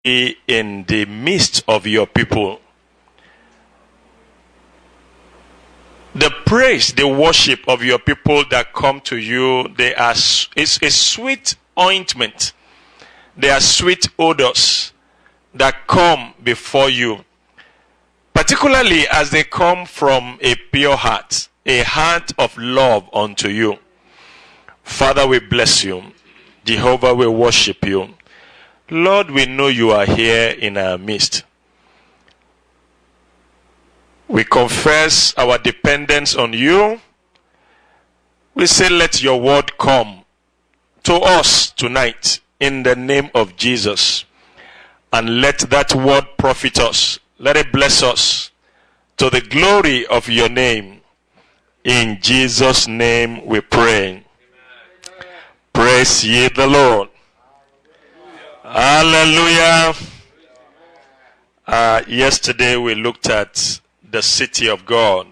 in the midst of your people. The praise, the worship of your people that come to you, it's a sweet ointment. They are sweet odors that come before you, particularly as they come from a pure heart, a heart of love unto you. Father, we bless you. Jehovah, we worship you. Lord, we know you are here in our midst. We confess our dependence on you. We say, let your word come to us tonight in the name of Jesus. And let that word profit us. Let it bless us to the glory of your name. In Jesus' name we pray. Amen. Praise ye the Lord. Hallelujah. Yesterday we looked at the city of God,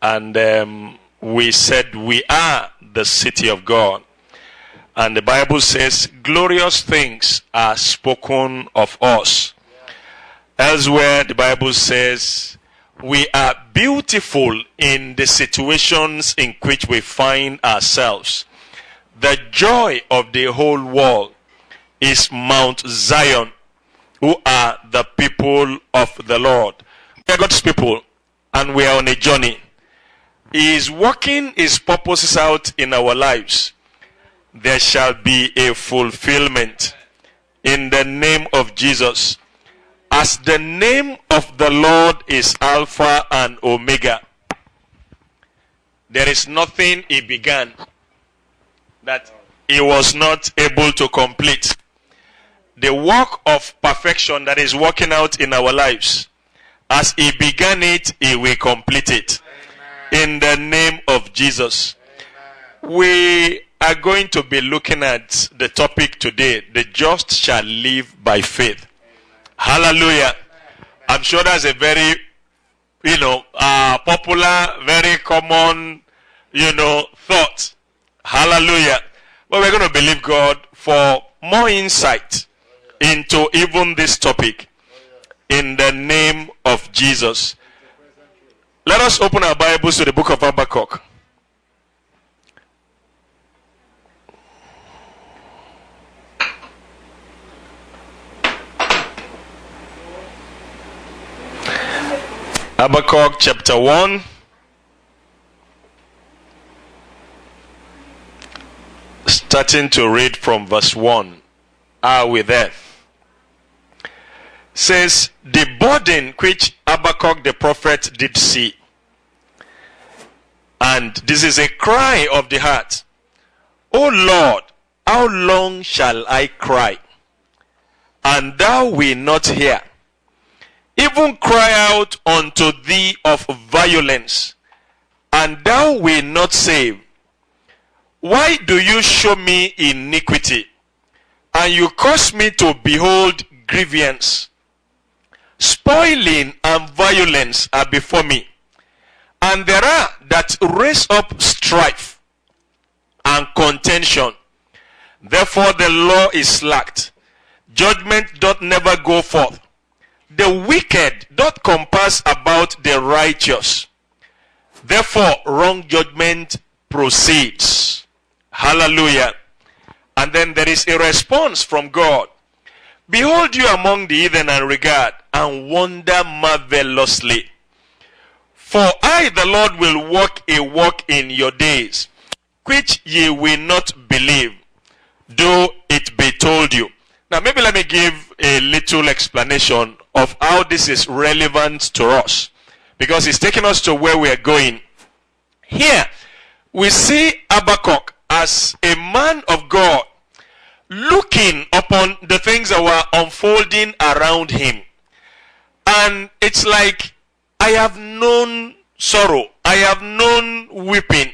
and we said we are the city of God, and the Bible says glorious things are spoken of us. Elsewhere the Bible says we are beautiful in the situations in which we find ourselves. The joy of the whole world is Mount Zion, who are the people of the Lord. We are God's people, and we are on a journey. He is working his purposes out in our lives. There shall be a fulfillment in the name of Jesus. As the name of the Lord is Alpha and Omega, there is nothing he began that he was not able to complete. The work of perfection that is working out in our lives, as he began it, he will complete it. Amen. In the name of Jesus. Amen. We are going to be looking at the topic today, the just shall live by faith. Amen. Hallelujah. Amen. I'm sure that's a very, popular, very common, thought. Hallelujah. But we're going to believe God for more insight into even this topic. In the name of Jesus. Let us open our Bibles to the book of Habakkuk. Habakkuk chapter 1. Starting to read from verse 1. Are we there? Says, the burden which Habakkuk the prophet did see. And this is a cry of the heart. O Lord, how long shall I cry, and thou wilt not hear? Even cry out unto thee of violence, and thou wilt not save. Why do you show me iniquity, and you cause me to behold grievance? Spoiling and violence are before me, and there are that raise up strife and contention. Therefore the law is slacked, judgment doth never go forth. The wicked doth compass about the righteous. Therefore wrong judgment proceeds. Hallelujah. And then there is a response from God. Behold you among the heathen, and regard and wonder marvelously. For I, the Lord, will work a work in your days, which ye will not believe, though it be told you. Now maybe let me give a little explanation of how this is relevant to us, because it's taking us to where we are going. Here, we see Habakkuk as a man of God, looking upon the things that were unfolding around him. And it's like, I have known sorrow. I have known weeping.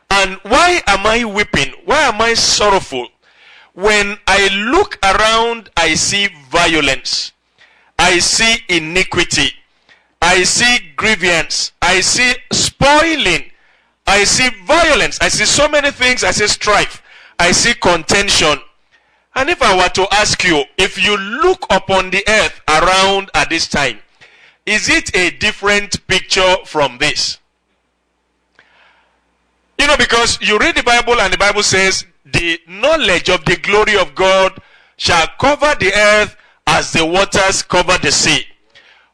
And why am I weeping? Why am I sorrowful? When I look around, I see violence. I see iniquity. I see grievance. I see spoiling. I see violence. I see so many things. I see strife. I see contention. And if I were to ask you, if you look upon the earth around at this time, is it a different picture from this? You know, because you read the Bible and the Bible says, the knowledge of the glory of God shall cover the earth as the waters cover the sea.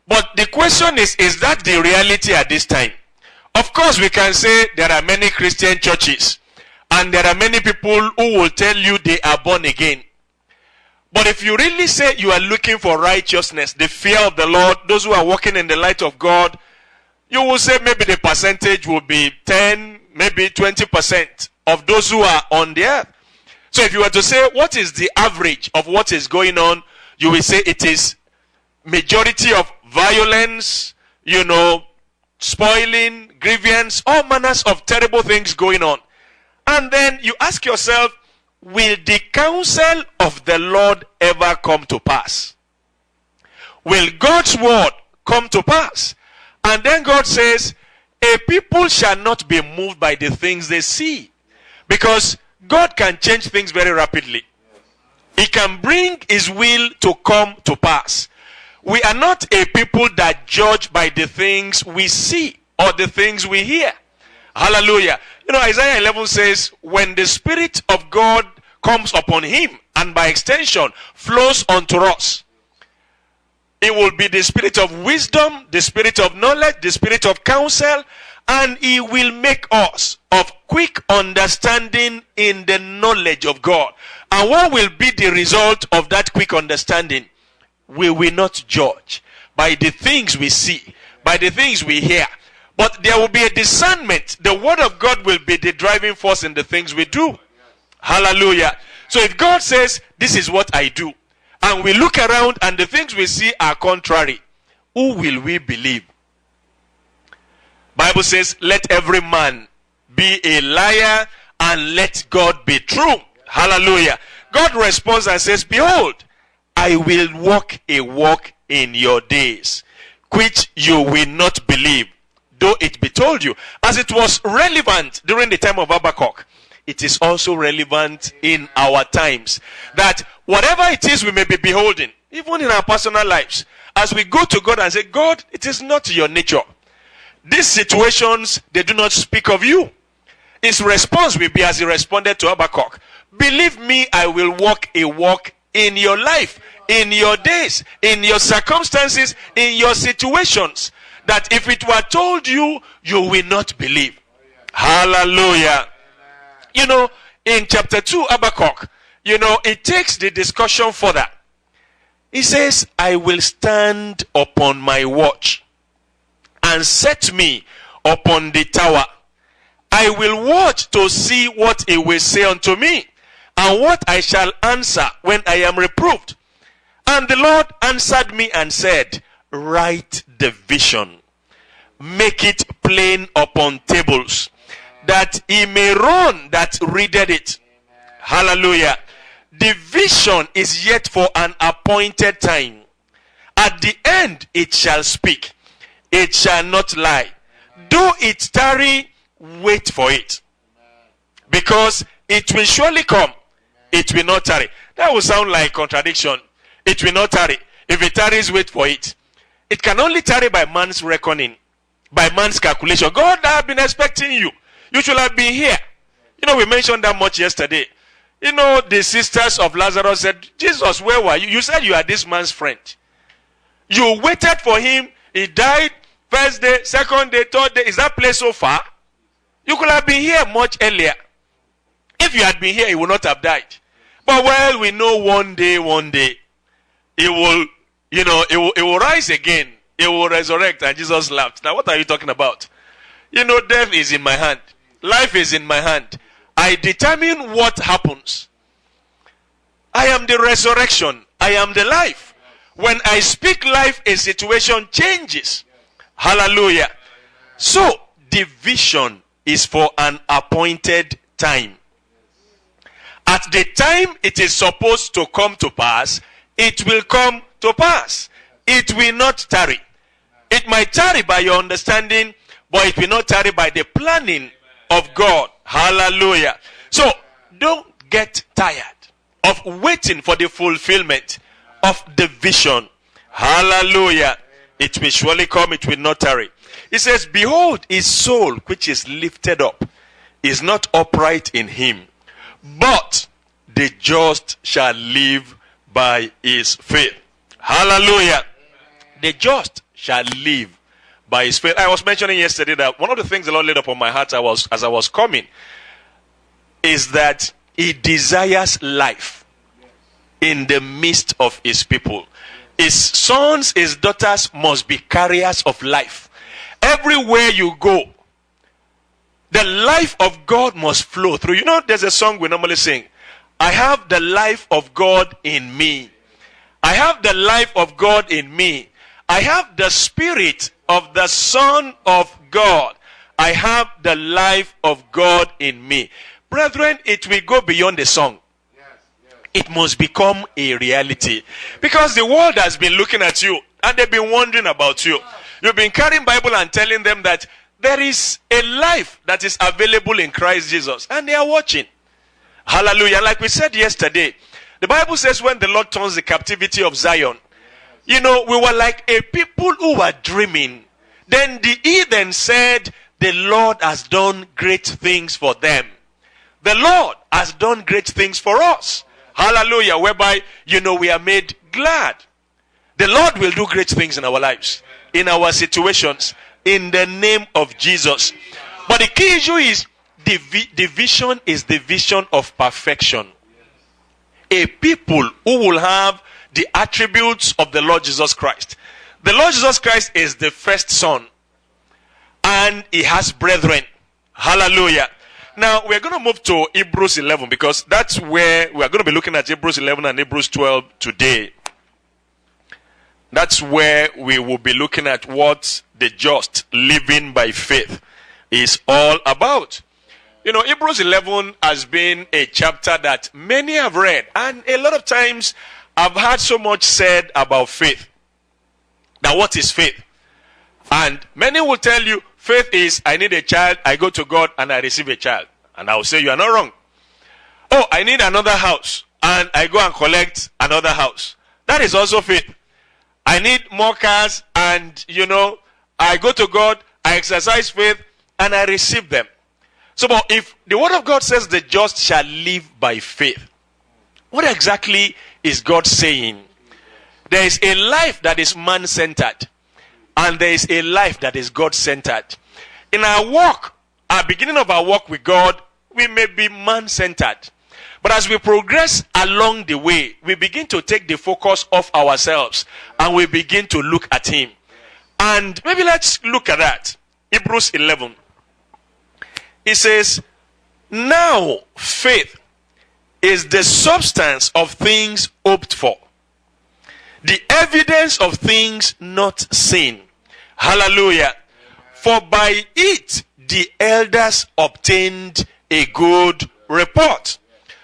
But the question is that the reality at this time? Of course, we can say there are many Christian churches and there are many people who will tell you they are born again. But if you really say you are looking for righteousness, the fear of the Lord, those who are walking in the light of God, you will say maybe the percentage will be 10, maybe 20% of those who are on the earth. So if you were to say what is the average of what is going on, you will say it is majority of violence, you know, spoiling, grievance, all manners of terrible things going on. And then you ask yourself, will the counsel of the Lord ever come to pass? Will God's word come to pass? And then God says, a people shall not be moved by the things they see. Because God can change things very rapidly. He can bring his will to come to pass. We are not a people that judge by the things we see or the things we hear. Hallelujah. You know, Isaiah 11 says, when the Spirit of God comes upon him and by extension flows unto us, it will be the spirit of wisdom, the spirit of knowledge, the spirit of counsel, and he will make us of quick understanding in the knowledge of God. And what will be the result of that quick understanding? We will not judge by the things we see, by the things we hear. But there will be a discernment. The word of God will be the driving force in the things we do. Hallelujah. So if God says, this is what I do, and we look around and the things we see are contrary, who will we believe? Bible says, let every man be a liar and let God be true. Hallelujah. God responds and says, behold, I will walk a walk in your days, which you will not believe, though it be told you. As it was relevant during the time of Habakkuk, it is also relevant in our times. That whatever it is we may be beholding, even in our personal lives, as we go to God and say, God, it is not your nature. These situations, they do not speak of you. His response will be as he responded to Habakkuk. Believe me, I will walk a walk in your life, in your days, in your circumstances, in your situations, that if it were told you, you will not believe. Hallelujah. You know, in chapter 2, Habakkuk, you know, it takes the discussion further. He says, I will stand upon my watch and set me upon the tower. I will watch to see what he will say unto me, and what I shall answer when I am reproved. And the Lord answered me and said, write the vision, make it plain upon tables, that he may run that readeth it. Hallelujah. The vision is yet for an appointed time. At the end it shall speak. It shall not lie. Though it tarry, wait for it. Because it will surely come. It will not tarry. That will sound like contradiction. It will not tarry. If it tarries, wait for it. It can only tarry by man's reckoning, by man's calculation. God, I have been expecting you. You should have been here. You know, we mentioned that much yesterday. You know, the sisters of Lazarus said, Jesus, where were you? You said you are this man's friend. You waited for him. He died. First day, second day, third day. Is that place so far? You could have been here much earlier. If you had been here, he would not have died. But well, we know one day, he will, you know, it will rise again. It will resurrect. And Jesus laughed. Now, what are you talking about? You know, death is in my hand. Life is in my hand. I determine what happens. I am the resurrection. I am the life. When I speak life, a situation changes. Hallelujah. So, the vision is for an appointed time. At the time it is supposed to come to pass, it will come to pass. It will not tarry. It might tarry by your understanding, but it will not tarry by the planning of God. Hallelujah. So, don't get tired. of waiting for the fulfillment of the vision. Hallelujah. It will surely come, it will not tarry. He says, behold, his soul which is lifted up is not upright in him, but the just shall live by his faith. Hallelujah. The just shall live by his faith. I was mentioning yesterday that one of the things the Lord laid upon my heart as I was coming is that he desires life in the midst of his people. His sons, his daughters must be carriers of life. Everywhere you go, the life of God must flow through. You know, there's a song we normally sing. I have the life of God in me. I have the life of God in me. I have the spirit of the Son of God. I have the life of God in me. Brethren, it will go beyond the song. It must become a reality. Because the world has been looking at you and they've been wondering about you. You've been carrying Bible and telling them that there is a life that is available in Christ Jesus. And they are watching. Hallelujah. Like we said yesterday, the Bible says when the Lord turns the captivity of Zion, you know, we were like a people who were dreaming. Then the heathen said, the Lord has done great things for them. The Lord has done great things for us. Hallelujah. Whereby, you know, we are made glad. The Lord will do great things in our lives, in our situations, in the name of Jesus. But the key issue is the vision is the vision of perfection. A people who will have the attributes of the Lord Jesus Christ. The Lord Jesus Christ is the first son, and he has brethren. Hallelujah. Now we're going to move to Hebrews 11, because that's where we are going to be looking at Hebrews 11 and Hebrews 12 today. That's where we will be looking at what the just living by faith is all about. You know, Hebrews 11 has been a chapter that many have read, and a lot of times I've heard so much said about faith. Now, what is faith? And many will tell you, faith is, I need a child, I go to God and I receive a child. And I will say, you are not wrong. Oh, I need another house, and I go and collect another house. That is also faith. I need more cars, and, you know, I go to God, I exercise faith, and I receive them. So, but if the word of God says the just shall live by faith, what exactly is God saying? There is a life that is man-centered, and there is a life that is God-centered. In our walk, our beginning of our walk with God, we may be man-centered. But as we progress along the way, we begin to take the focus off ourselves, and we begin to look at him. And maybe let's look at that. Hebrews 11. It says, now faith is the substance of things hoped for, the evidence of things not seen. Hallelujah. For by it the elders obtained a good report.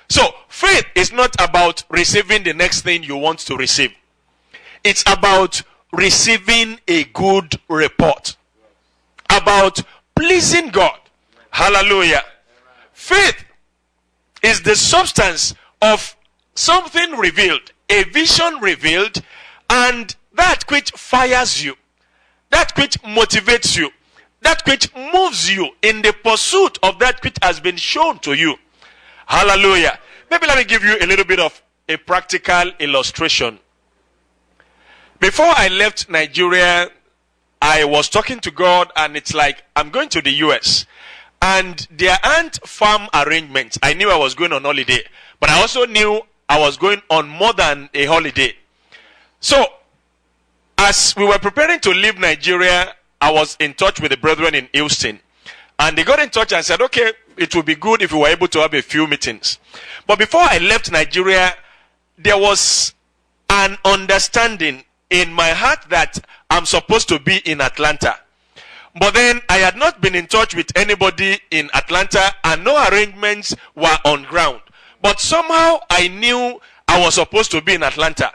So faith is not about receiving the next thing you want to receive. It's about receiving a good report, about pleasing God. Hallelujah. Faith is the substance of something revealed, a vision revealed, and that which fires you, that which motivates you, that which moves you in the pursuit of that which has been shown to you. Hallelujah. Maybe let me give you a little bit of a practical illustration. Before I left Nigeria, I was talking to God, and it's like, I'm going to the US. And there aren't farm arrangements. I knew I was going on holiday, but I also knew I was going on more than a holiday. So, as we were preparing to leave Nigeria, I was in touch with the brethren in Houston. And they got in touch and said, okay, it would be good if we were able to have a few meetings. But before I left Nigeria, there was an understanding in my heart that I'm supposed to be in Atlanta. But then I had not been in touch with anybody in Atlanta, and no arrangements were on ground. But somehow I knew I was supposed to be in Atlanta.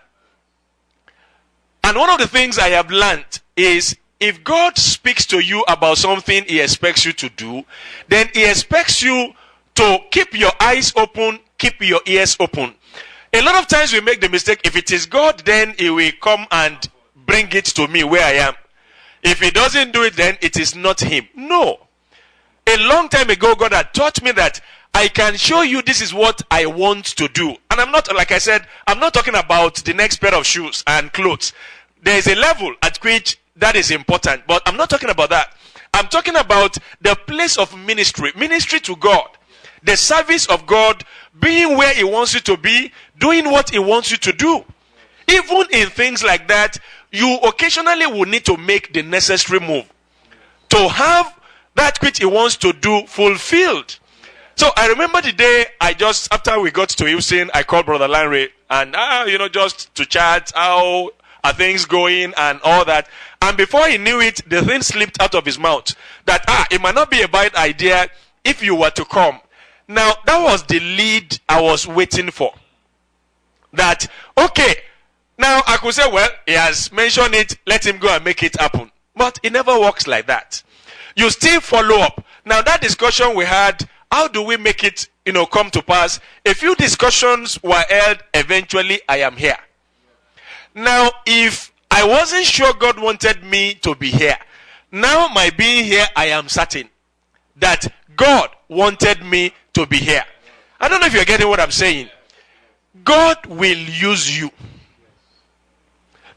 And one of the things I have learned is, if God speaks to you about something he expects you to do, then he expects you to keep your eyes open, keep your ears open. A lot of times we make the mistake, if it is God, then he will come and bring it to me where I am. If he doesn't do it, then it is not him. No. A long time ago, God had taught me that I can show you this is what I want to do. And I'm not, like I said, I'm not talking about the next pair of shoes and clothes. There is a level at which that is important, but I'm not talking about that. I'm talking about the place of ministry, ministry to God, the service of God, being where he wants you to be, doing what he wants you to do. Even in things like that, you occasionally will need to make the necessary move to have that which he wants to do fulfilled. So I remember the day after we got to Houston, I called Brother Lanre and, just to chat, how are things going and all that. And before he knew it, the thing slipped out of his mouth that, it might not be a bad idea if you were to come. Now, that was the lead I was waiting for. That, okay, now I could say, well, he has mentioned it, let him go and make it happen. But it never works like that. You still follow up. Now, that discussion we had, how do we make it, come to pass? A few discussions were held. Eventually, I am here. Now, if I wasn't sure God wanted me to be here, now my being here, I am certain that God wanted me to be here. I don't know if you're getting what I'm saying. God will use you.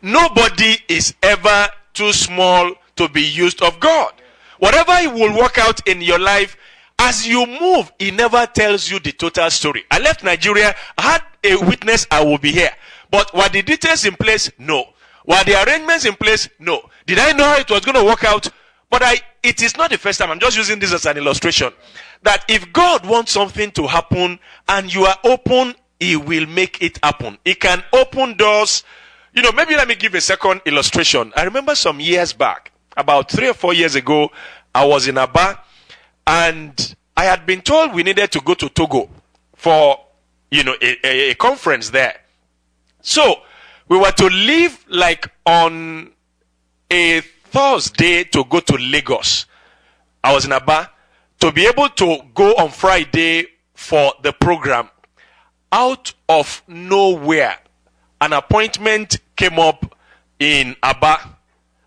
Nobody is ever too small to be used of God. Whatever He will work out in your life, as you move, He never tells you the total story. I left Nigeria, I had a witness, I will be here. But were the details in place? No. Were the arrangements in place? No. Did I know how it was going to work out? But it is not the first time. I'm just using this as an illustration. That if God wants something to happen and you are open, He will make it happen. He can open doors. Maybe let me give a second illustration. I remember some years back, about 3 or 4 years ago, I was in Aba and I had been told we needed to go to Togo for, a conference there. So, we were to leave like on a Thursday to go to Lagos. I was in Aba to be able to go on Friday for the program. Out of nowhere, an appointment came up in Aba.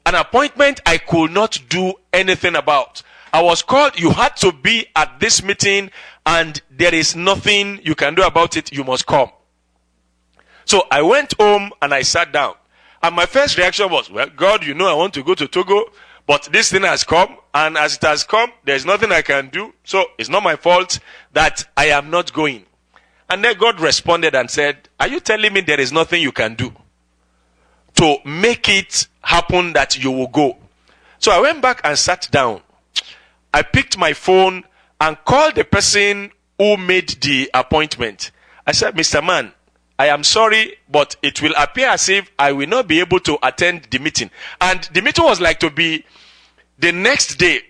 An appointment I could not do anything about. I was called, you had to be at this meeting and there is nothing you can do about it, you must come. So I went home and I sat down. And my first reaction was, well, God, I want to go to Togo, but this thing has come, and as it has come, there's nothing I can do. So it's not my fault that I am not going. And then God responded and said, are you telling me there is nothing you can do to make it happen that you will go? So I went back and sat down. I picked my phone and called the person who made the appointment. I said, Mr. Man, I am sorry, but it will appear as if I will not be able to attend the meeting. And the meeting was like to be the next day.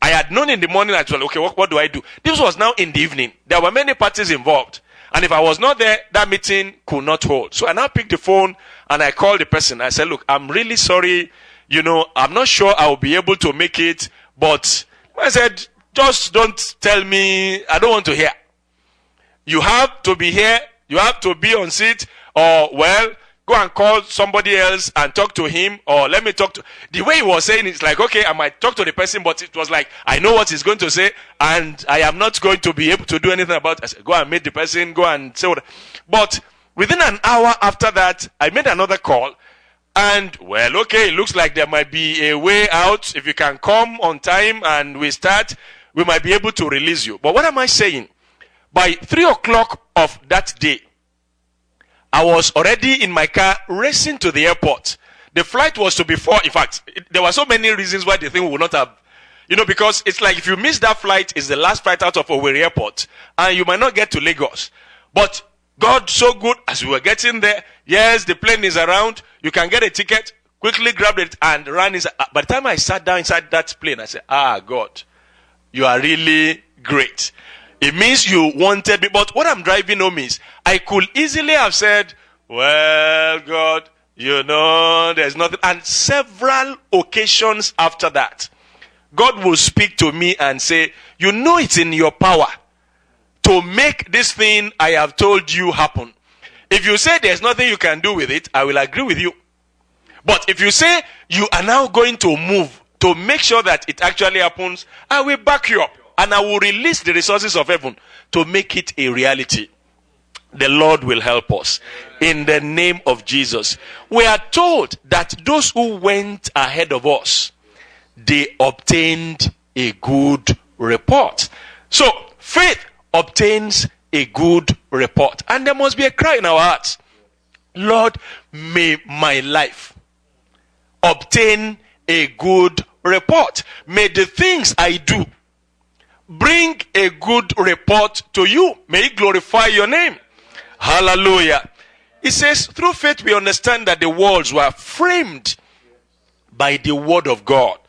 I had known in the morning as well, okay, what do I do? This was now in the evening. There were many parties involved. And if I was not there, that meeting could not hold. So I now picked the phone and I called the person. I said, look, I'm really sorry. I'm not sure I will be able to make it. But I said, just don't tell me. I don't want to hear. You have to be here. You have to be on seat, or, well, go and call somebody else and talk to him, or let me talk to... The way he was saying, it's like, okay, I might talk to the person, but it was like, I know what he's going to say, and I am not going to be able to do anything about it. I said, go and meet the person, go and say what... But within an hour after that, I made another call, and, well, okay, it looks like there might be a way out. If you can come on time and we start, we might be able to release you. But what am I saying? By 3 o'clock of that day, I was already in my car racing to the airport. The flight was to be 4. In fact, there were so many reasons why the thing would not have, because it's like if you miss that flight, it's the last flight out of Owerri Airport, and you might not get to Lagos. But God so good, as we were getting there, yes, the plane is around, you can get a ticket, quickly grabbed it and ran inside. By the time I sat down inside that plane, I said, God, you are really great. It means you wanted me. But what I'm driving home is, I could easily have said, well, God, there's nothing. And several occasions after that, God will speak to me and say, it's in your power to make this thing I have told you happen. If you say there's nothing you can do with it, I will agree with you. But if you say you are now going to move to make sure that it actually happens, I will back you up. And I will release the resources of heaven to make it a reality. The Lord will help us. In the name of Jesus. We are told that those who went ahead of us, they obtained a good report. So, faith obtains a good report. And there must be a cry in our hearts. Lord, may my life obtain a good report. May the things I do bring a good report to you. May it glorify your name. Hallelujah. It says, through faith we understand that the worlds were framed by the word of God.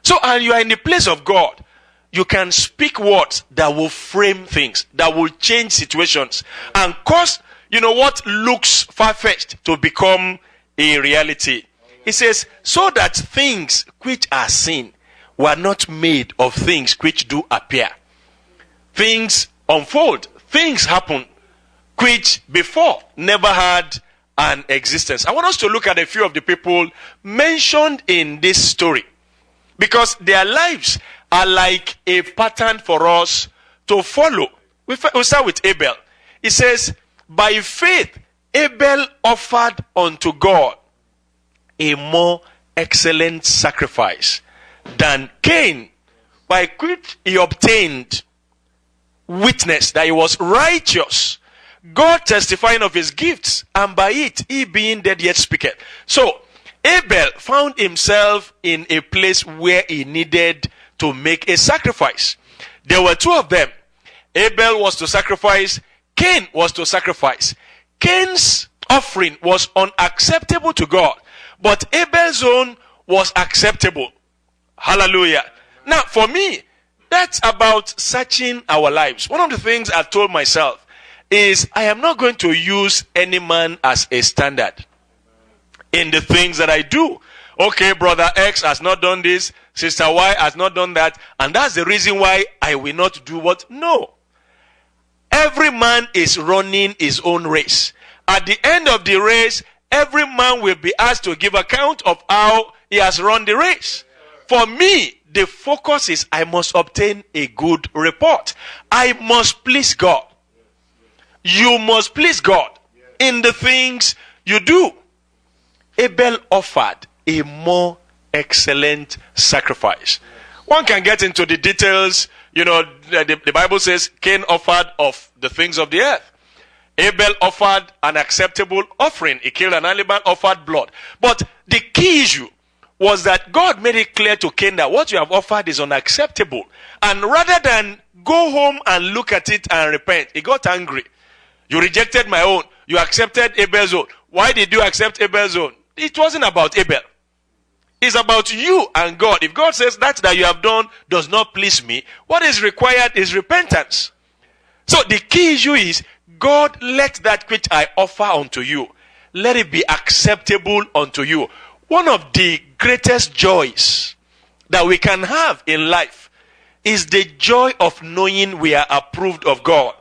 So, and you are in the place of God, you can speak words that will frame things, that will change situations, and cause, what looks far-fetched to become a reality. It says, so that things which are seen were not made of things which do appear. Things unfold, things happen, which before never had an existence. I want us to look at a few of the people mentioned in this story, because their lives are like a pattern for us to follow. We'll start with Abel. It says, by faith Abel offered unto God a more excellent sacrifice than Cain, by which he obtained witness that he was righteous, God testifying of his gifts, and by it he being dead yet speaketh. So Abel found himself in a place where he needed to make a sacrifice. There were two of them. Abel was to sacrifice, Cain was to sacrifice. Cain's offering was unacceptable to God, but Abel's own was acceptable. Hallelujah. Now, for me, that's about searching our lives. One of the things I told myself is I am not going to use any man as a standard in the things that I do. Okay, brother X has not done this, sister Y has not done that, and that's the reason why I will not do what? No. Every man is running his own race. At the end of the race, every man will be asked to give account of how he has run the race. For me, the focus is I must obtain a good report. I must please God. You must please God in the things you do. Abel offered a more excellent sacrifice. One can get into the details. The Bible says Cain offered of the things of the earth. Abel offered an acceptable offering. He killed an animal, offered blood. But the key issue was that God made it clear to Cain that what you have offered is unacceptable. And rather than go home and look at it and repent, he got angry. You rejected my own. You accepted Abel's own. Why did you accept Abel's own? It wasn't about Abel. It's about you and God. If God says that you have done does not please me, what is required is repentance. So the key issue is, God, let that which I offer unto you, let it be acceptable unto you. One of the greatest joys that we can have in life is the joy of knowing we are approved of God.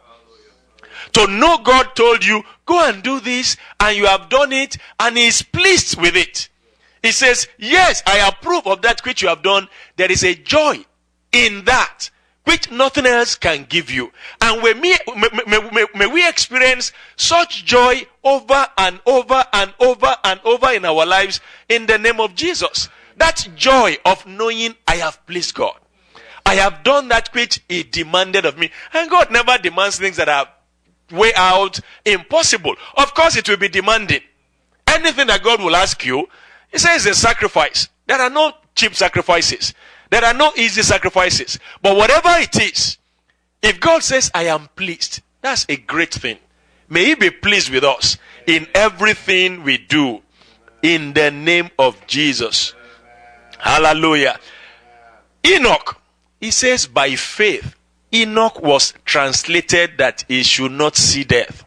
To know God told you, go and do this, and you have done it, and He is pleased with it. He says, yes, I approve of that which you have done. There is a joy in that which nothing else can give you. And may we experience such joy over and over and over and over in our lives in the name of Jesus. That joy of knowing I have pleased God. I have done that which He demanded of me. And God never demands things that are way out impossible. Of course it will be demanding. Anything that God will ask you, He says a sacrifice. There are no cheap sacrifices. There are no easy sacrifices. But whatever it is, if God says, I am pleased, that's a great thing. May He be pleased with us in everything we do. In the name of Jesus. Hallelujah. Enoch, he says, by faith, Enoch was translated that he should not see death.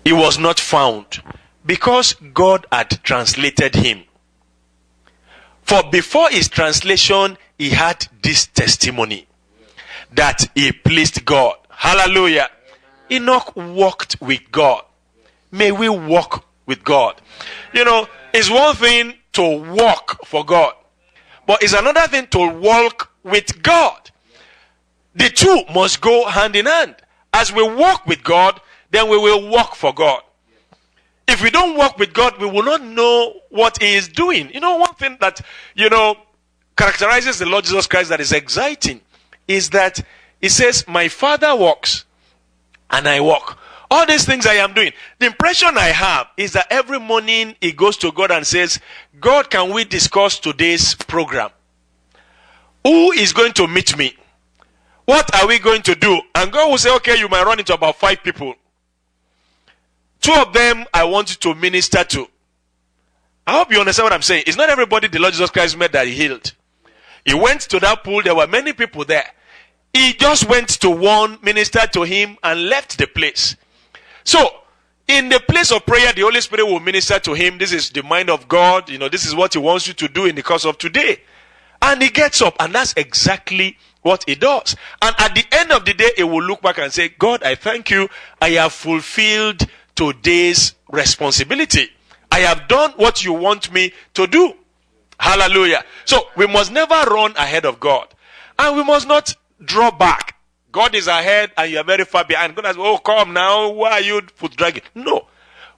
He was not found because God had translated him. For before his translation, he had this testimony that he pleased God. Hallelujah. Enoch walked with God. May we walk with God. It's one thing to walk for God, but it's another thing to walk with God. The two must go hand in hand. As we walk with God, then we will walk for God. If we don't walk with God, we will not know what He is doing. One thing that, characterizes the Lord Jesus Christ that is exciting is that He says, my Father walks and I walk. All these things I am doing. The impression I have is that every morning He goes to God and says, God, can we discuss today's program? Who is going to meet me? What are we going to do? And God will say, okay, you might run into about 5 people. 2 of them I want you to minister to. I hope you understand what I'm saying. It's not everybody the Lord Jesus Christ met that He healed. He went to that pool. There were many people there. He just went to one, ministered to him, and left the place. So, in the place of prayer, the Holy Spirit will minister to him. This is the mind of God. This is what He wants you to do in the course of today. And he gets up, and that's exactly what he does. And at the end of the day, he will look back and say, God, I thank you. I have fulfilled today's responsibility. I have done what you want me to do. Hallelujah. So we must never run ahead of God. And we must not draw back. God is ahead and you are very far behind. God says, oh, come now. Why are you foot dragging? No.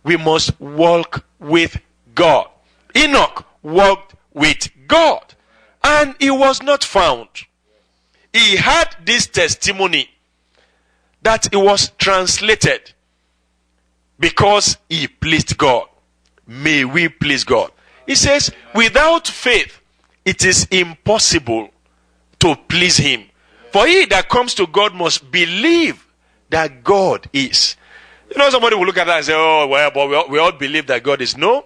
We must walk with God. Enoch walked with God. And he was not found. He had this testimony that it was translated because he pleased God. May we please God. He says, without faith, it is impossible to please Him. For he that comes to God must believe that God is. Somebody will look at that and say, oh, well, but we all believe that God is. No,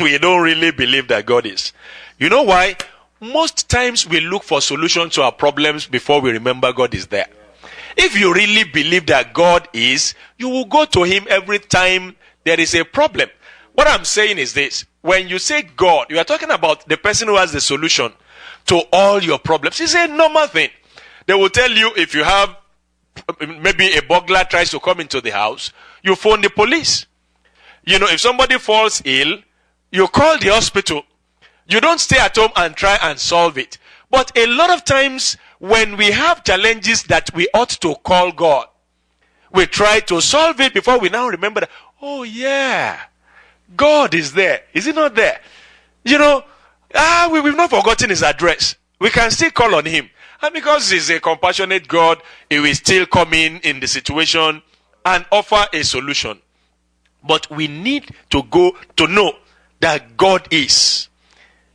we don't really believe that God is. You know why? Most times we look for solutions to our problems before we remember God is there. If you really believe that God is, you will go to Him every time there is a problem. What I'm saying is this. When you say God, you are talking about the person who has the solution to all your problems. It's a normal thing. They will tell you if you have, maybe a burglar tries to come into the house, you phone the police. If somebody falls ill, you call the hospital. You don't stay at home and try and solve it. But a lot of times when we have challenges that we ought to call God, we try to solve it before we now remember that, oh yeah, God is there. Is He not there? We've not forgotten His address. We can still call on Him. And because He's a compassionate God, He will still come in the situation and offer a solution. But we need to go to know that God is.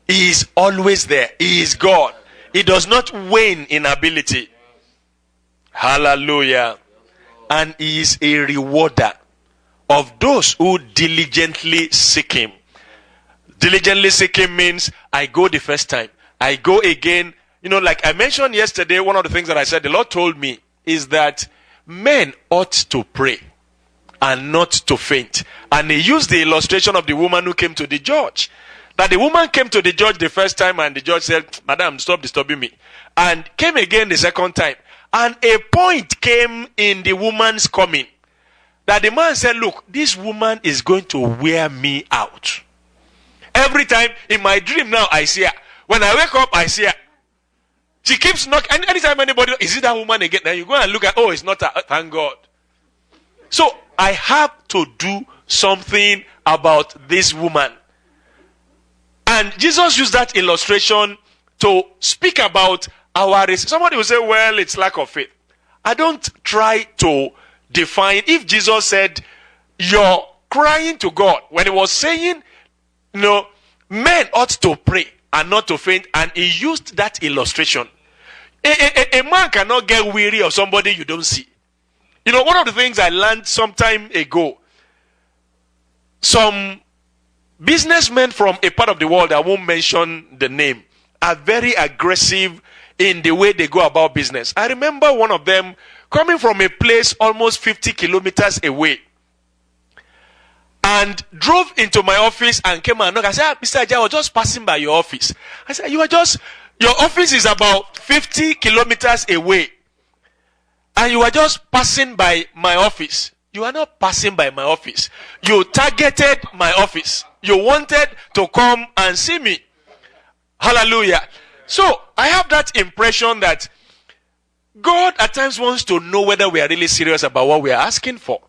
He is always there. He is God. He does not wane in ability. Hallelujah. And He is a rewarder of those who diligently seek Him. Diligently seek Him means I go the first time. I go again. Like I mentioned yesterday, one of the things that I said, the Lord told me is that men ought to pray and not to faint. And He used the illustration of the woman who came to the judge. That the woman came to the judge the first time and the judge said, Madam, stop disturbing me. And came again the second time. And a point came in the woman's coming. That the man said, look, this woman is going to wear me out. Every time in my dream now, I see her. When I wake up, I see her. She keeps knocking. Anytime anybody, is it that woman again? Then you go and look at, oh, it's not her. Thank God. So I have to do something about this woman. And Jesus used that illustration to speak about our race. Somebody will say, well, it's lack of faith. I don't try to define. If Jesus said, you're crying to God, when He was saying, men ought to pray and not to faint, and He used that illustration. A man cannot get weary of somebody you don't see. One of the things I learned some time ago, some businessmen from a part of the world, I won't mention the name, are very aggressive in the way they go about business. I remember one of them coming from a place almost 50 kilometers away and drove into my office and came and knocked. I said, Mr. Ajay, I was just passing by your office. I said, your office is about 50 kilometers away. and you are just passing by my office. You are not passing by my office. You targeted my office. You wanted to come and see me. Hallelujah. So, I have that impression that God at times wants to know whether we are really serious about what we are asking for.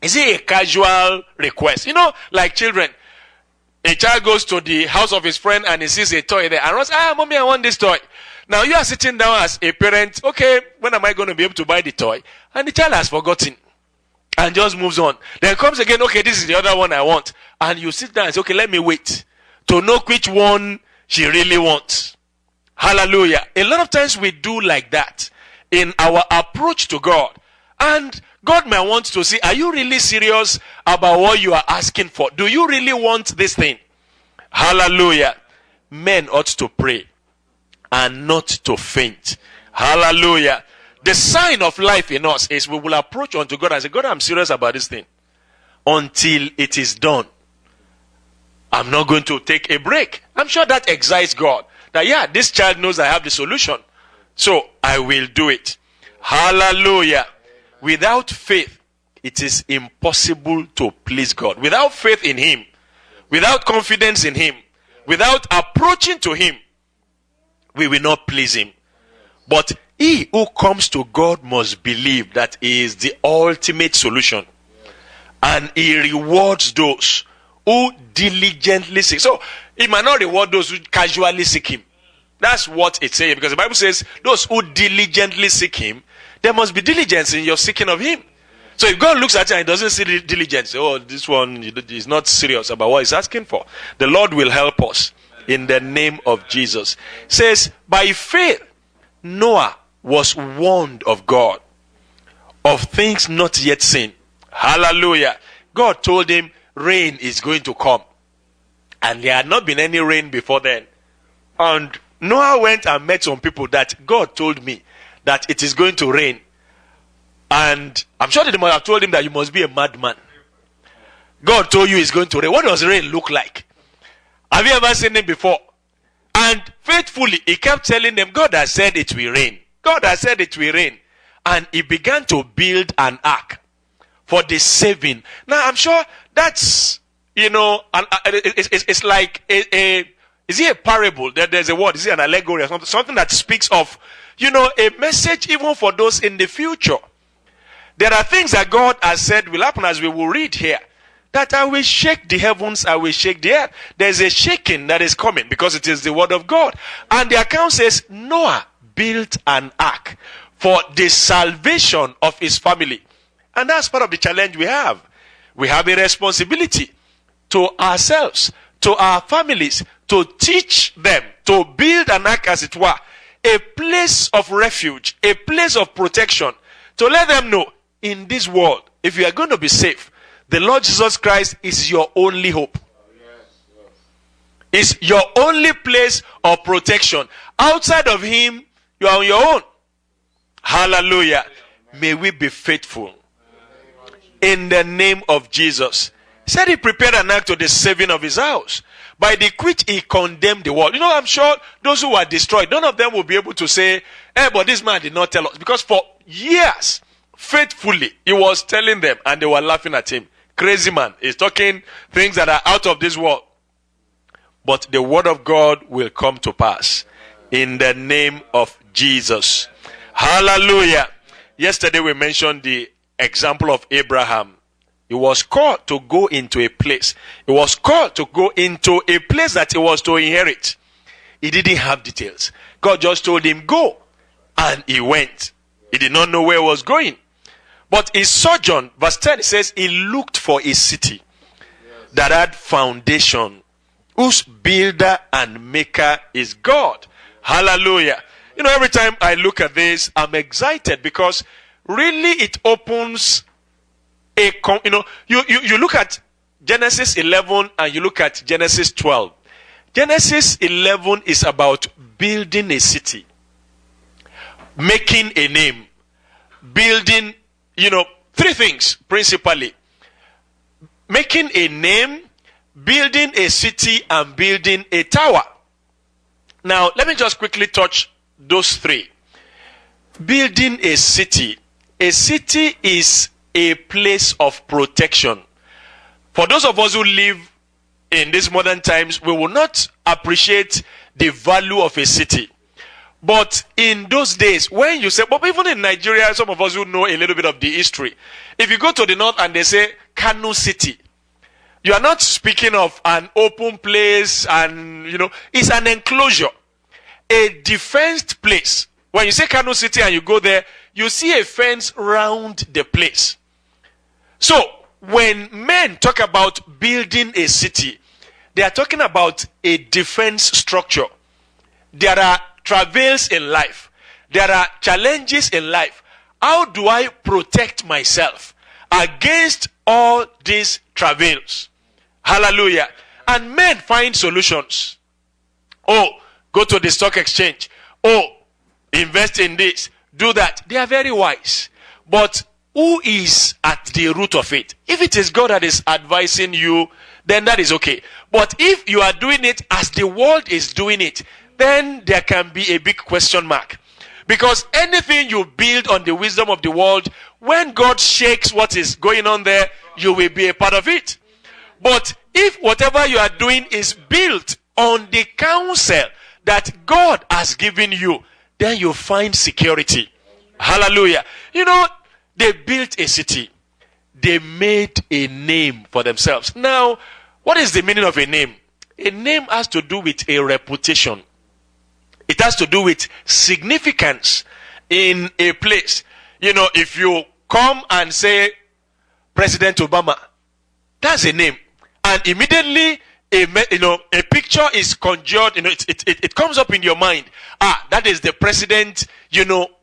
Is it a casual request? You know, like children. A child goes to the house of his friend and he sees a toy there and runs, mommy, I want this toy. Now you are sitting down as a parent, okay, when am I going to be able to buy the toy? And the child has forgotten and just moves on. Then comes again, okay, this is the other one I want. And you sit down and say, okay, let me wait to know which one she really wants. Hallelujah. A lot of times we do like that in our approach to God. And God may want to see, are you really serious about what you are asking for? Do you really want this thing? Hallelujah. Men ought to pray and not to faint. Hallelujah. The sign of life in us is we will approach unto God and say, God, I'm serious about this thing. Until it is done, I'm not going to take a break. I'm sure that excites God. That, yeah, this child knows I have the solution. So, I will do it. Hallelujah. Without faith, it is impossible to please God. Without faith in Him, without confidence in Him, without approaching to Him, we will not please Him. But he who comes to God must believe that He is the ultimate solution. And He rewards those who diligently seek. So, He might not reward those who casually seek Him. That's what it's saying. Because the Bible says, those who diligently seek Him, there must be diligence in your seeking of Him. So if God looks at you and doesn't see the diligence, oh, this one is not serious about what he's asking for, the Lord will help us in the name of Jesus. It says, by faith, Noah was warned of God of things not yet seen. Hallelujah. God told him rain is going to come. And there had not been any rain before then. And Noah went and met some people that God told me that it is going to rain. And I'm sure that they must have told him that you must be a madman. God told you it's going to rain. What does rain look like? Have you ever seen it before? And faithfully, he kept telling them, God has said it will rain. God has said it will rain. And he began to build an ark for the saving. Now, I'm sure that's, it's like is it a parable? There's a word. Is it an allegory or something? Something that speaks of, a message even for those in the future. There are things that God has said will happen, as we will read here. That I will shake the heavens, I will shake the earth. There's a shaking that is coming because it is the word of God. And the account says Noah built an ark for the salvation of his family. And that's part of the challenge we have. We have a responsibility to ourselves, to our families, to teach them, to build an ark, as it were, a place of refuge, a place of protection, to let them know in this world, if you are going to be safe, the Lord Jesus Christ is your only hope. Is your only place of protection. Outside of Him, you are on your own. Hallelujah. May we be faithful. In the name of Jesus. He said He prepared an ark to the saving of His house, by the which He condemned the world. I'm sure those who were destroyed, none of them will be able to say, but this man did not tell us. Because for years, faithfully, He was telling them, and they were laughing at Him. Crazy man. He's talking things that are out of this world. But the word of God will come to pass in the name of Jesus. Hallelujah. Yesterday we mentioned the example of Abraham. He was called to go into a place. He was called to go into a place that he was to inherit. He didn't have details. God just told him, go. And he went. He did not know where he was going. But his sojourn, verse 10, says, he looked for a city that had foundation, whose builder and maker is God. Hallelujah. Every time I look at this, I'm excited because really it opens a, you look at Genesis 11 and you look at Genesis 12. Genesis 11 is about building a city, making a name, building, three things principally. Making a name, building a city, and building a tower. Now, let me just quickly touch those three. building a city is a place of protection. For those of us who live in these modern times, we will not appreciate the value of a city. But in those days, when you say, but even in Nigeria, some of us who know a little bit of the history, if you go to the north and they say Kano City, you are not speaking of an open place and, it's an enclosure, a defensed place. When you say Kano City and you go there, you see a fence round the place. So, when men talk about building a city, they are talking about a defense structure. There are travails in life. There are challenges in life. How do I protect myself against all these travails? Hallelujah. And men find solutions. Oh, go to the stock exchange. Oh, invest in this. Do that. They are very wise. But who is at the root of it? If it is God that is advising you, then that is okay. But if you are doing it as the world is doing it, then there can be a big question mark. Because anything you build on the wisdom of the world, when God shakes what is going on there, you will be a part of it. But if whatever you are doing is built on the counsel that God has given you, then you find security. Hallelujah. They built a city. They made a name for themselves. Now, what is the meaning of a name? A name has to do with a reputation. It has to do with significance in a place. If you come and say President Obama, that's a name. And immediately a picture is conjured, it comes up in your mind. That is the president,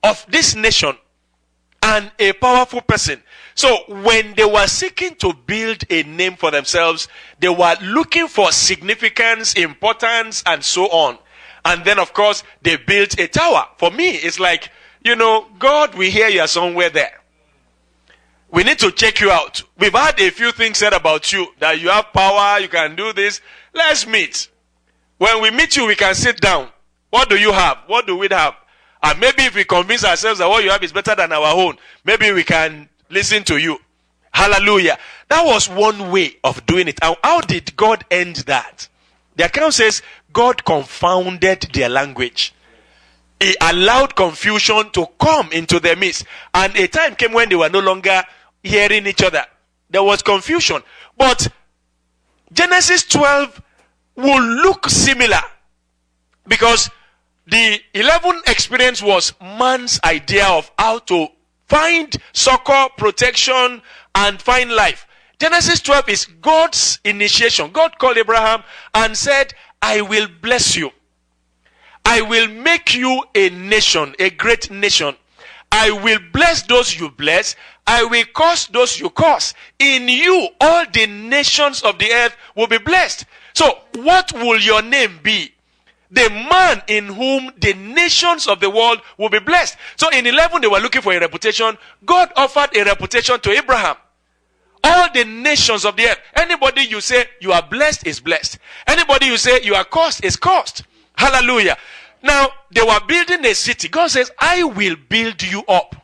of this nation. And a powerful person. So when they were seeking to build a name for themselves, they were looking for significance, importance, and so on. And then, of course, they built a tower. For me, it's like, God, we hear you are somewhere there. We need to check you out. We've had a few things said about you, that you have power, you can do this. Let's meet. When we meet you, we can sit down. What do you have? What do we have? And maybe if we convince ourselves that what you have is better than our own, maybe we can listen to you. Hallelujah. That was one way of doing it. And how did God end that? The account says God confounded their language. He allowed confusion to come into their midst. And a time came when they were no longer hearing each other. There was confusion. But Genesis 12 will look similar. Because the 11 experience was man's idea of how to find succor, protection, and find life. Genesis 12 is God's initiation. God called Abraham and said, I will bless you. I will make you a nation, a great nation. I will bless those you bless. I will curse those you curse. In you, all the nations of the earth will be blessed. So, what will your name be? The man in whom the nations of the world will be blessed. So in 11, they were looking for a reputation. God offered a reputation to Abraham. All the nations of the earth. Anybody you say you are blessed is blessed. Anybody you say you are cursed is cursed. Hallelujah. Now, they were building a city. God says, I will build you up.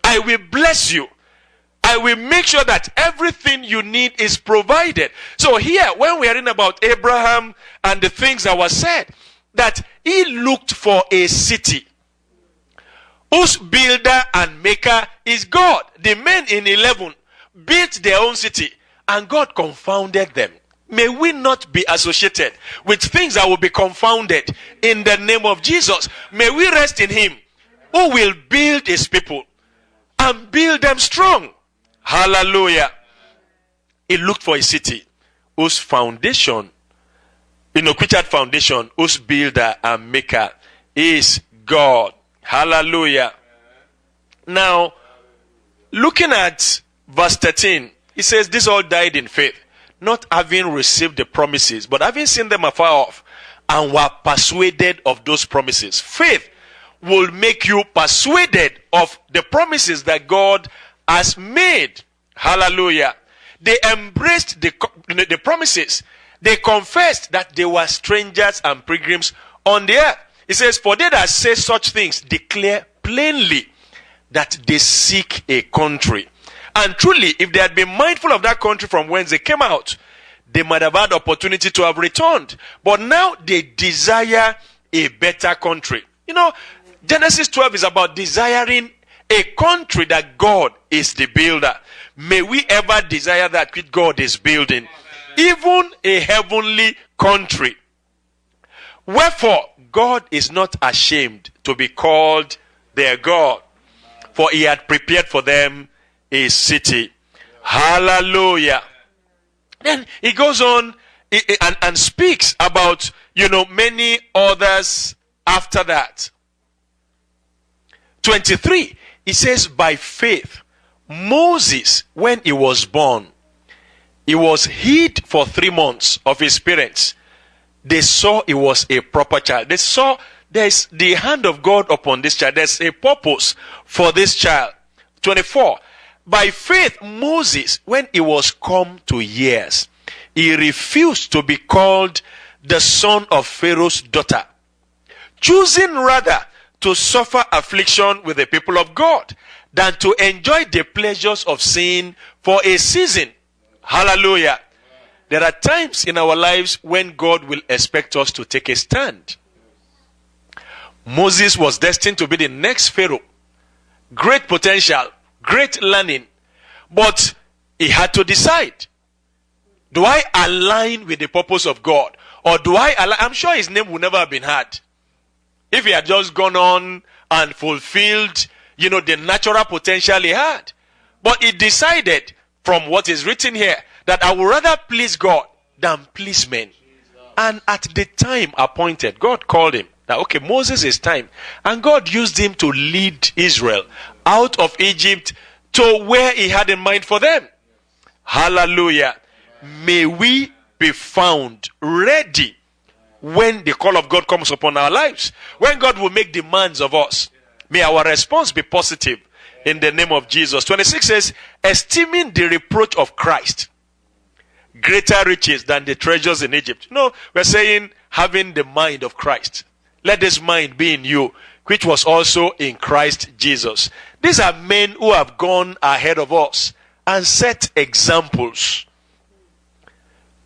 I will bless you. I will make sure that everything you need is provided. So here, when we are reading about Abraham and the things that were said, that he looked for a city whose builder and maker is God. The men in 11 built their own city and God confounded them. May we not be associated with things that will be confounded in the name of Jesus. May we rest in him who will build his people and build them strong. Hallelujah. He looked for a city whose foundation, created foundation, whose builder and maker is God. Hallelujah. Now, looking at verse 13, he says, this all died in faith, not having received the promises, but having seen them afar off, and were persuaded of those promises. Faith will make you persuaded of the promises that God has made. Hallelujah. They embraced the promises. They confessed that they were strangers and pilgrims on the earth. It says, for they that say such things declare plainly that they seek a country. And truly, if they had been mindful of that country from whence they came out, they might have had opportunity to have returned. But now they desire a better country. You know, Genesis 12 is about desiring a country that God is the builder. May we ever desire that which God is building, even a heavenly country. Wherefore, God is not ashamed to be called their God, for he had prepared for them a city. Hallelujah. Then he goes on and speaks about, many others after that. 23, he says, by faith, Moses, when he was born, he was hid for 3 months of his parents. They saw he was a proper child. They saw there's the hand of God upon this child. There's a purpose for this child. 24, by faith, Moses, when he was come to years, he refused to be called the son of Pharaoh's daughter, choosing rather to suffer affliction with the people of God than to enjoy the pleasures of sin for a season. Hallelujah. There are times in our lives when God will expect us to take a stand. Moses was destined to be the next Pharaoh. Great potential, great learning. But he had to decide. Do I align with the purpose of God? Or do I align? I'm sure his name would never have been heard if he had just gone on and fulfilled, the natural potential he had. But he decided, from what is written here, that I would rather please God than please men. And at the time appointed, God called him. That, okay, Moses is time. And God used him to lead Israel out of Egypt to where he had in mind for them. Hallelujah. May we be found ready when the call of God comes upon our lives. When God will make demands of us, may our response be positive in the name of Jesus. 26 says, esteeming the reproach of Christ greater riches than the treasures in Egypt. We're saying having the mind of Christ. Let this mind be in you, which was also in Christ Jesus. These are men who have gone ahead of us and set examples.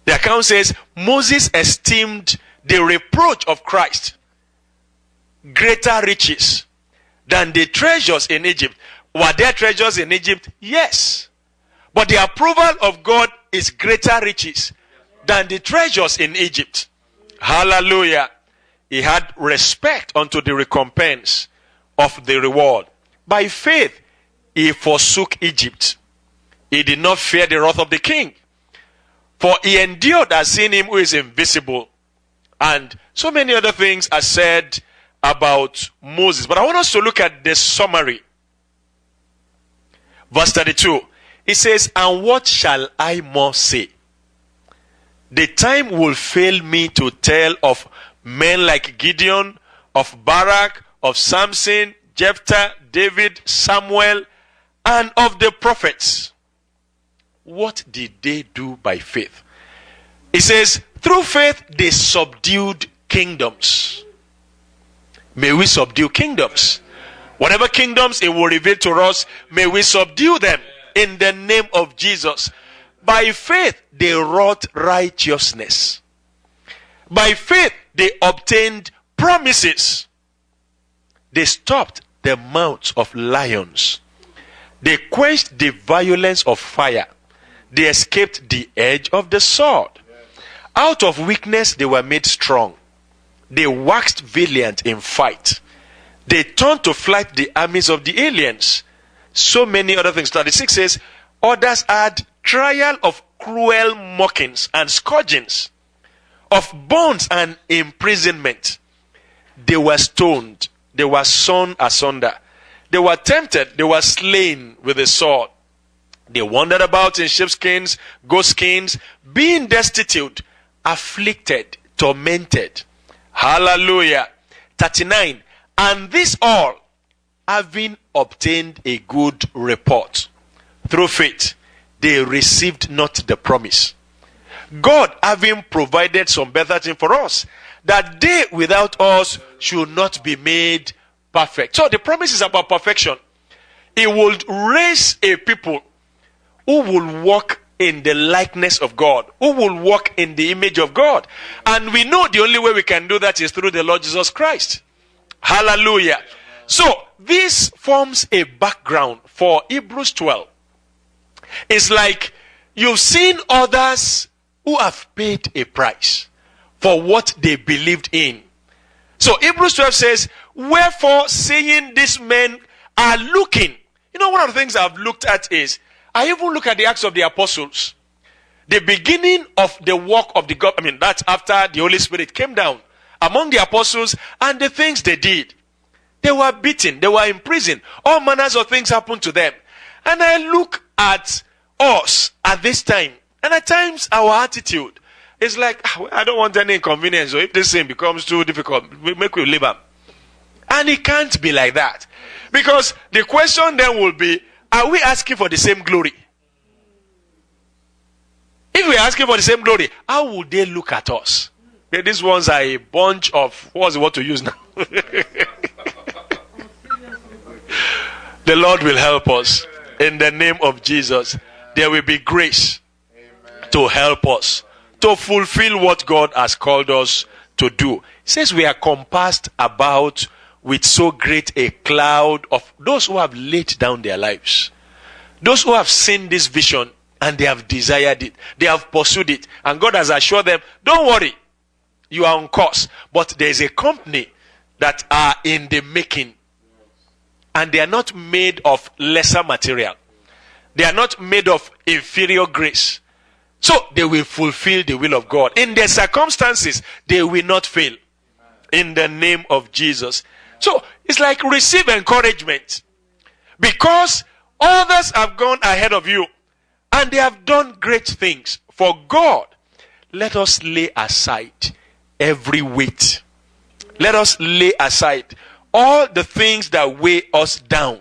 The account says, Moses esteemed the reproach of Christ greater riches than the treasures in Egypt. Were there treasures in Egypt? Yes. But the approval of God is greater riches than the treasures in Egypt. Hallelujah. He had respect unto the recompense of the reward. By faith, he forsook Egypt. He did not fear the wrath of the king, for he endured as seeing him who is invisible. And so many other things are said about Moses. But I want us to look at the summary. Verse 32. It says, and what shall I more say? The time will fail me to tell of men like Gideon, of Barak, of Samson, Jephthah, David, Samuel, and of the prophets. What did they do by faith? It says, through faith they subdued kingdoms. May we subdue kingdoms. Whatever kingdoms it will reveal to us, may we subdue them in the name of Jesus. By faith they wrought righteousness. By faith they obtained promises. They stopped the mouths of lions. They quenched the violence of fire. They escaped the edge of the sword. Out of weakness they were made strong. They waxed valiant in fight. They turned to flight the armies of the aliens. So many other things. 36 says, others had trial of cruel mockings and scourgings, of bonds and imprisonment. They were stoned. They were sawn asunder. They were tempted. They were slain with a sword. They wandered about in sheepskins, goatskins, being destitute, afflicted, tormented. Hallelujah. 39. And this all, having obtained a good report through faith, they received not the promise. God having provided some better thing for us, that they without us should not be made perfect. So the promise is about perfection. He will raise a people who will walk in the likeness of God, who will walk in the image of God. And we know the only way we can do that is through the Lord Jesus Christ. Hallelujah. So this forms a background for Hebrews 12. It's like you've seen others who have paid a price for what they believed in. So Hebrews 12 says, wherefore seeing these men are looking. You know, one of the things I've looked at is, I even look at the Acts of the Apostles. The beginning of the work of the God, that's after the Holy Spirit came down among the apostles and the things they did. They were beaten, they were in prison. All manners of things happened to them. And I look at us at this time, and at times our attitude is like, I don't want any inconvenience, so if this thing becomes too difficult, we make we leave them. And it can't be like that. Because the question then will be, are we asking for the same glory? If we're asking for the same glory, how would they look at us? Okay, these ones are a bunch of, what's the word to use now? The Lord will help us. In the name of Jesus, there will be grace to help us to fulfill what God has called us to do. It says we are compassed about with so great a cloud of those who have laid down their lives. Those who have seen this vision and they have desired it. They have pursued it. And God has assured them, don't worry, you are on course. But there is a company that are in the making. And they are not made of lesser material. They are not made of inferior grace. So they will fulfill the will of God. In their circumstances, they will not fail. In the name of Jesus. So it's like receive encouragement. Because others have gone ahead of you. And they have done great things. For God, let us lay aside every weight. Let us lay aside all the things that weigh us down.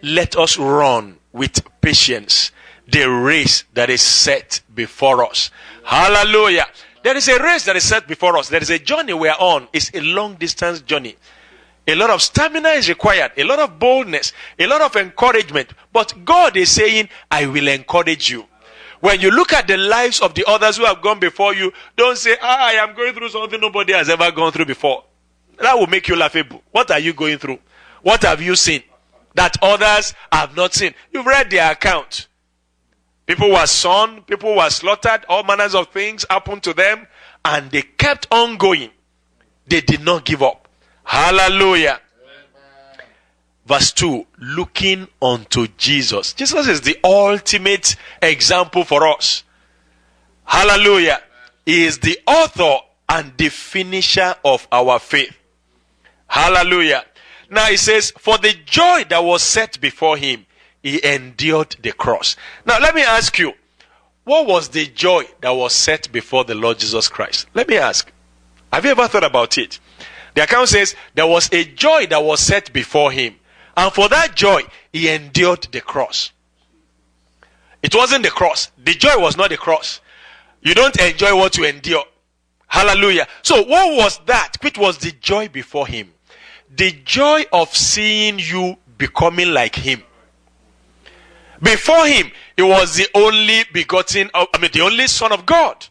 Let us run with patience the race that is set before us. Hallelujah. There is a race that is set before us. There is a journey we are on. It's a long distance journey. A lot of stamina is required. A lot of boldness. A lot of encouragement. But God is saying, I will encourage you. When you look at the lives of the others who have gone before you, don't say, I am going through something nobody has ever gone through before. That will make you laughable. What are you going through? What have you seen that others have not seen? You've read their account. People were sown, people were slaughtered, all manners of things happened to them, and they kept on going. They did not give up. Hallelujah. Amen. Verse 2, looking unto Jesus. Jesus is the ultimate example for us. Hallelujah. He is the author and the finisher of our faith. Hallelujah. Now it says, for the joy that was set before him, he endured the cross. Now let me ask you, what was the joy that was set before the Lord Jesus Christ? Let me ask, have you ever thought about it? The account says there was a joy that was set before him. And for that joy, he endured the cross. It wasn't the cross. The joy was not the cross. You don't enjoy what you endure. Hallelujah. So what was that? Which was the joy before him? The joy of seeing you becoming like him. Before him, he was the only begotten, the only Son of God.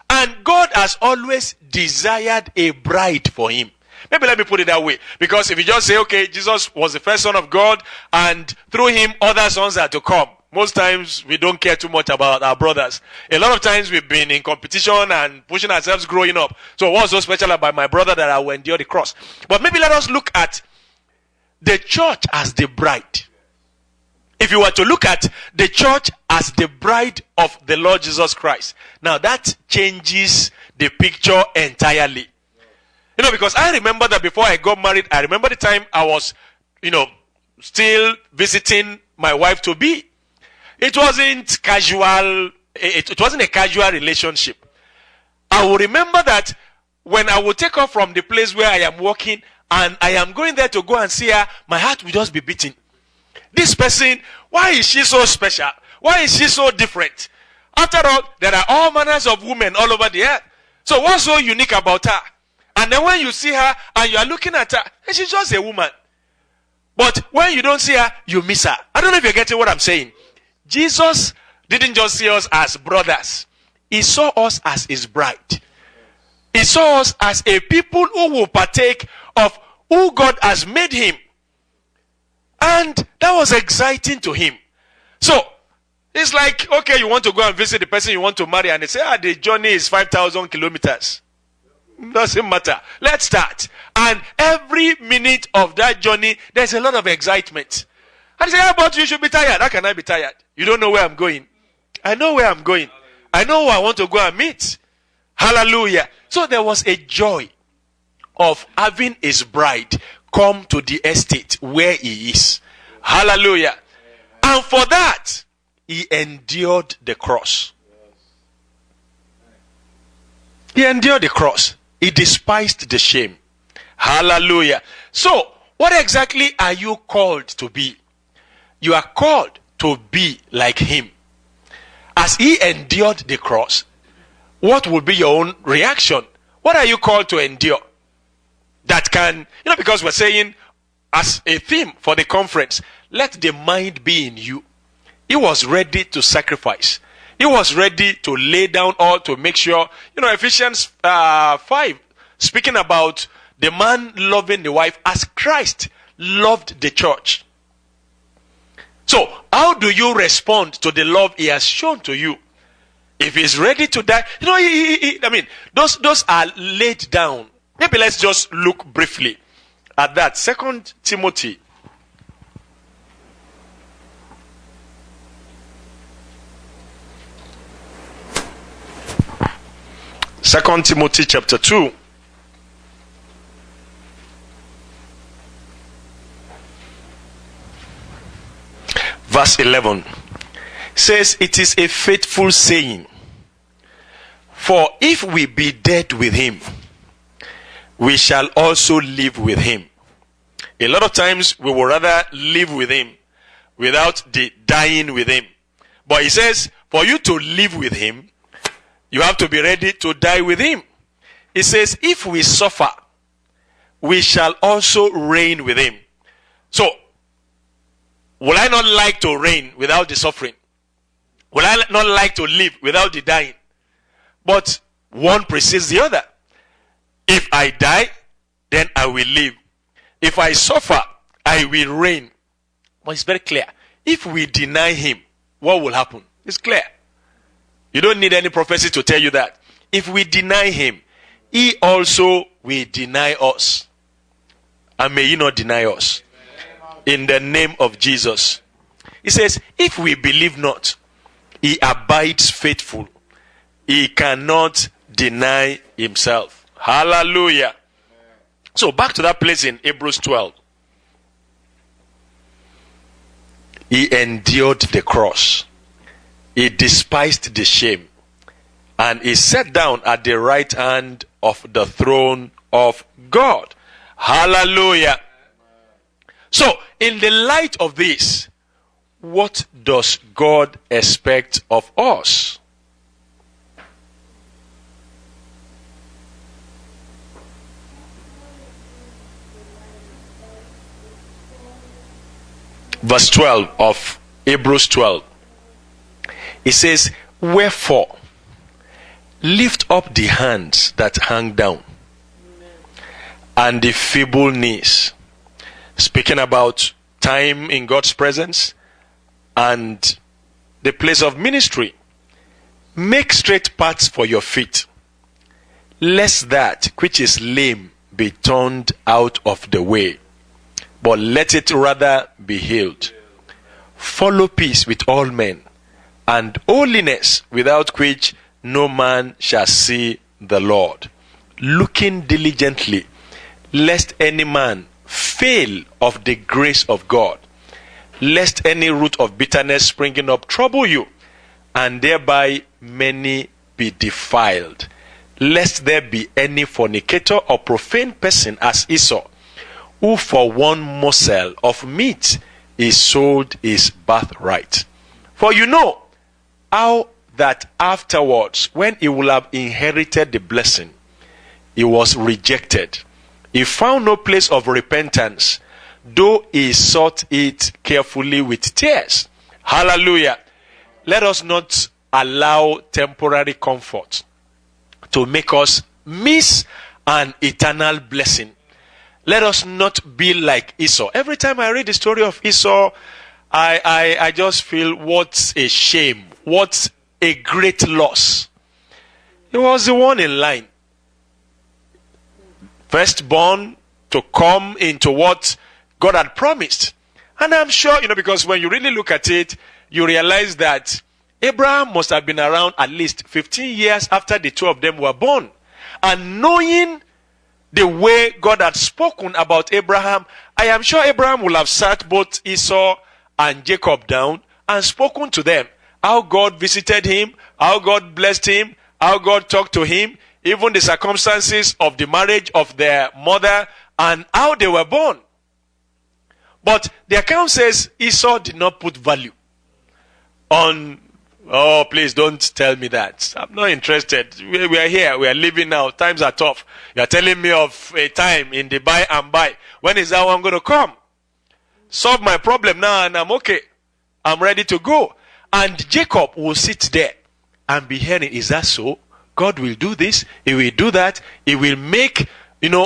And God has always desired a bride for him. Maybe let me put it that way. Because if you just say, okay, Jesus was the first Son of God, and through him other sons are to come. Most times we don't care too much about our brothers. A lot of times we've been in competition and pushing ourselves growing up. So what's so special about my brother that I will endure the cross? But maybe let us look at the church as the bride. If you were to look at the church as the bride of the Lord Jesus Christ, now that changes the picture entirely. You know, because I remember that before I got married, I remember the time I was, still visiting my wife to be. It wasn't casual. It wasn't a casual relationship. I will remember that when I would take her from the place where I am working and I am going there to go and see her, my heart will just be beating. This person, why is she so special? Why is she so different? After all, there are all manners of women all over the earth. So what's so unique about her? And then when you see her and you are looking at her, and she's just a woman. But when you don't see her, you miss her. I don't know if you're getting what I'm saying. Jesus didn't just see us as brothers. He saw us as his bride. He saw us as a people who will partake of who God has made him. And that was exciting to him. So, it's like, okay, you want to go and visit the person you want to marry, and they say, the journey is 5,000 kilometers. Doesn't matter. Let's start. And every minute of that journey, there's a lot of excitement. And they say, but you should be tired. How can I be tired? You don't know where I'm going. I know where I'm going. I know who I want to go and meet. Hallelujah. So there was a joy of having his bride come to the estate where he is. Hallelujah. And for that, he endured the cross. He endured the cross. He despised the shame. Hallelujah. So, what exactly are you called to be? You are called to be like him. As he endured the cross, what will be your own reaction? What are you called to endure? That can, because we're saying as a theme for the conference, let the mind be in you. He was ready to sacrifice. He was ready to lay down all to make sure, Ephesians 5, speaking about the man loving the wife as Christ loved the church. So, how do you respond to the love he has shown to you? If he's ready to die, those are laid down. Maybe let's just look briefly at that. 2 Timothy. 2 Timothy chapter 2. Verse 11 says, it is a faithful saying, for if we be dead with him, we shall also live with him. A lot of times we will rather live with him without the dying with him. But he says, for you to live with him, you have to be ready to die with him. He says, if we suffer, we shall also reign with him. So, will I not like to reign without the suffering? Will I not like to live without the dying? But one precedes the other. If I die, then I will live. If I suffer, I will reign. But it's very clear. If we deny him, what will happen? It's clear. You don't need any prophecy to tell you that. If we deny him, he also will deny us. And may he not deny us. In the name of Jesus. He says, if we believe not, he abides faithful. He cannot deny himself. Hallelujah. So back to that place in Hebrews 12. He endured the cross. He despised the shame. And he sat down at the right hand of the throne of God. Hallelujah. So, in the light of this, what does God expect of us? Verse 12 of Hebrews 12. It says, wherefore, lift up the hands that hang down, and the feeble knees. Speaking about time in God's presence and the place of ministry. Make straight paths for your feet, lest that which is lame be turned out of the way, but let it rather be healed. Follow peace with all men, and holiness, without which no man shall see the Lord. Looking diligently, lest any man fail of the grace of God, lest any root of bitterness springing up trouble you, and thereby many be defiled, lest there be any fornicator or profane person as Esau, who for one morsel of meat he sold his birthright. For you know how that afterwards, when he will have inherited the blessing, he was rejected. He found no place of repentance, though he sought it carefully with tears. Hallelujah. Let us not allow temporary comfort to make us miss an eternal blessing. Let us not be like Esau. Every time I read the story of Esau, I just feel what a shame, what a great loss. He was the one in line. Firstborn to come into what God had promised. And I'm sure, because when you really look at it, you realize that Abraham must have been around at least 15 years after the two of them were born. And knowing the way God had spoken about Abraham, I am sure Abraham will have sat both Esau and Jacob down and spoken to them. How God visited him, how God blessed him, how God talked to him, even the circumstances of the marriage of their mother and how they were born. But the account says Esau did not put value on, oh, please don't tell me that. I'm not interested. We are here. We are living now. Times are tough. You are telling me of a time in the by and by. When is that one going to come? Solve my problem now and I'm okay. I'm ready to go. And Jacob will sit there and be hearing, is that so? God will do this. He will do that. He will make,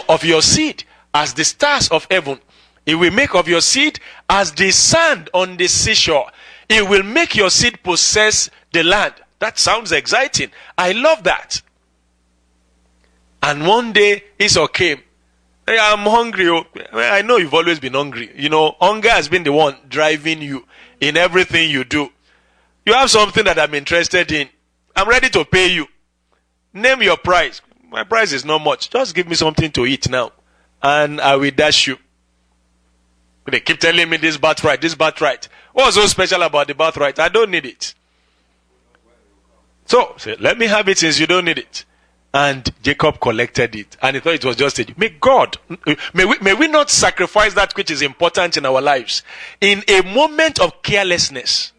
of your seed as the stars of heaven. He will make of your seed as the sand on the seashore. He will make your seed possess the land. That sounds exciting. I love that. And one day, Esau came. Hey, I'm hungry. I know you've always been hungry. Hunger has been the one driving you in everything you do. You have something that I'm interested in. I'm ready to pay you. Name your price. My price is not much. Just give me something to eat now. And I will dash you. They keep telling me this birthright, this birthright. What's so special about the birthright? I don't need it. So, let me have it since you don't need it. And Jacob collected it. And he thought it was just a... May we not sacrifice that which is important in our lives in a moment of carelessness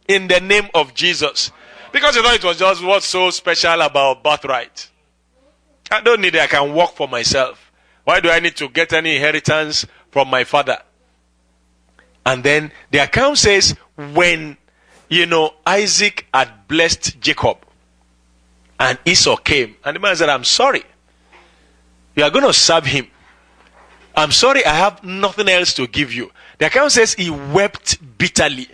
in the name of Jesus. Because he thought it was just what's so special about birthright. I don't need it. I can work for myself. Why do I need to get any inheritance from my father? And then the account says when, Isaac had blessed Jacob and Esau came and the man said, I'm sorry. You are going to serve him. I'm sorry, I have nothing else to give you. The account says he wept bitterly.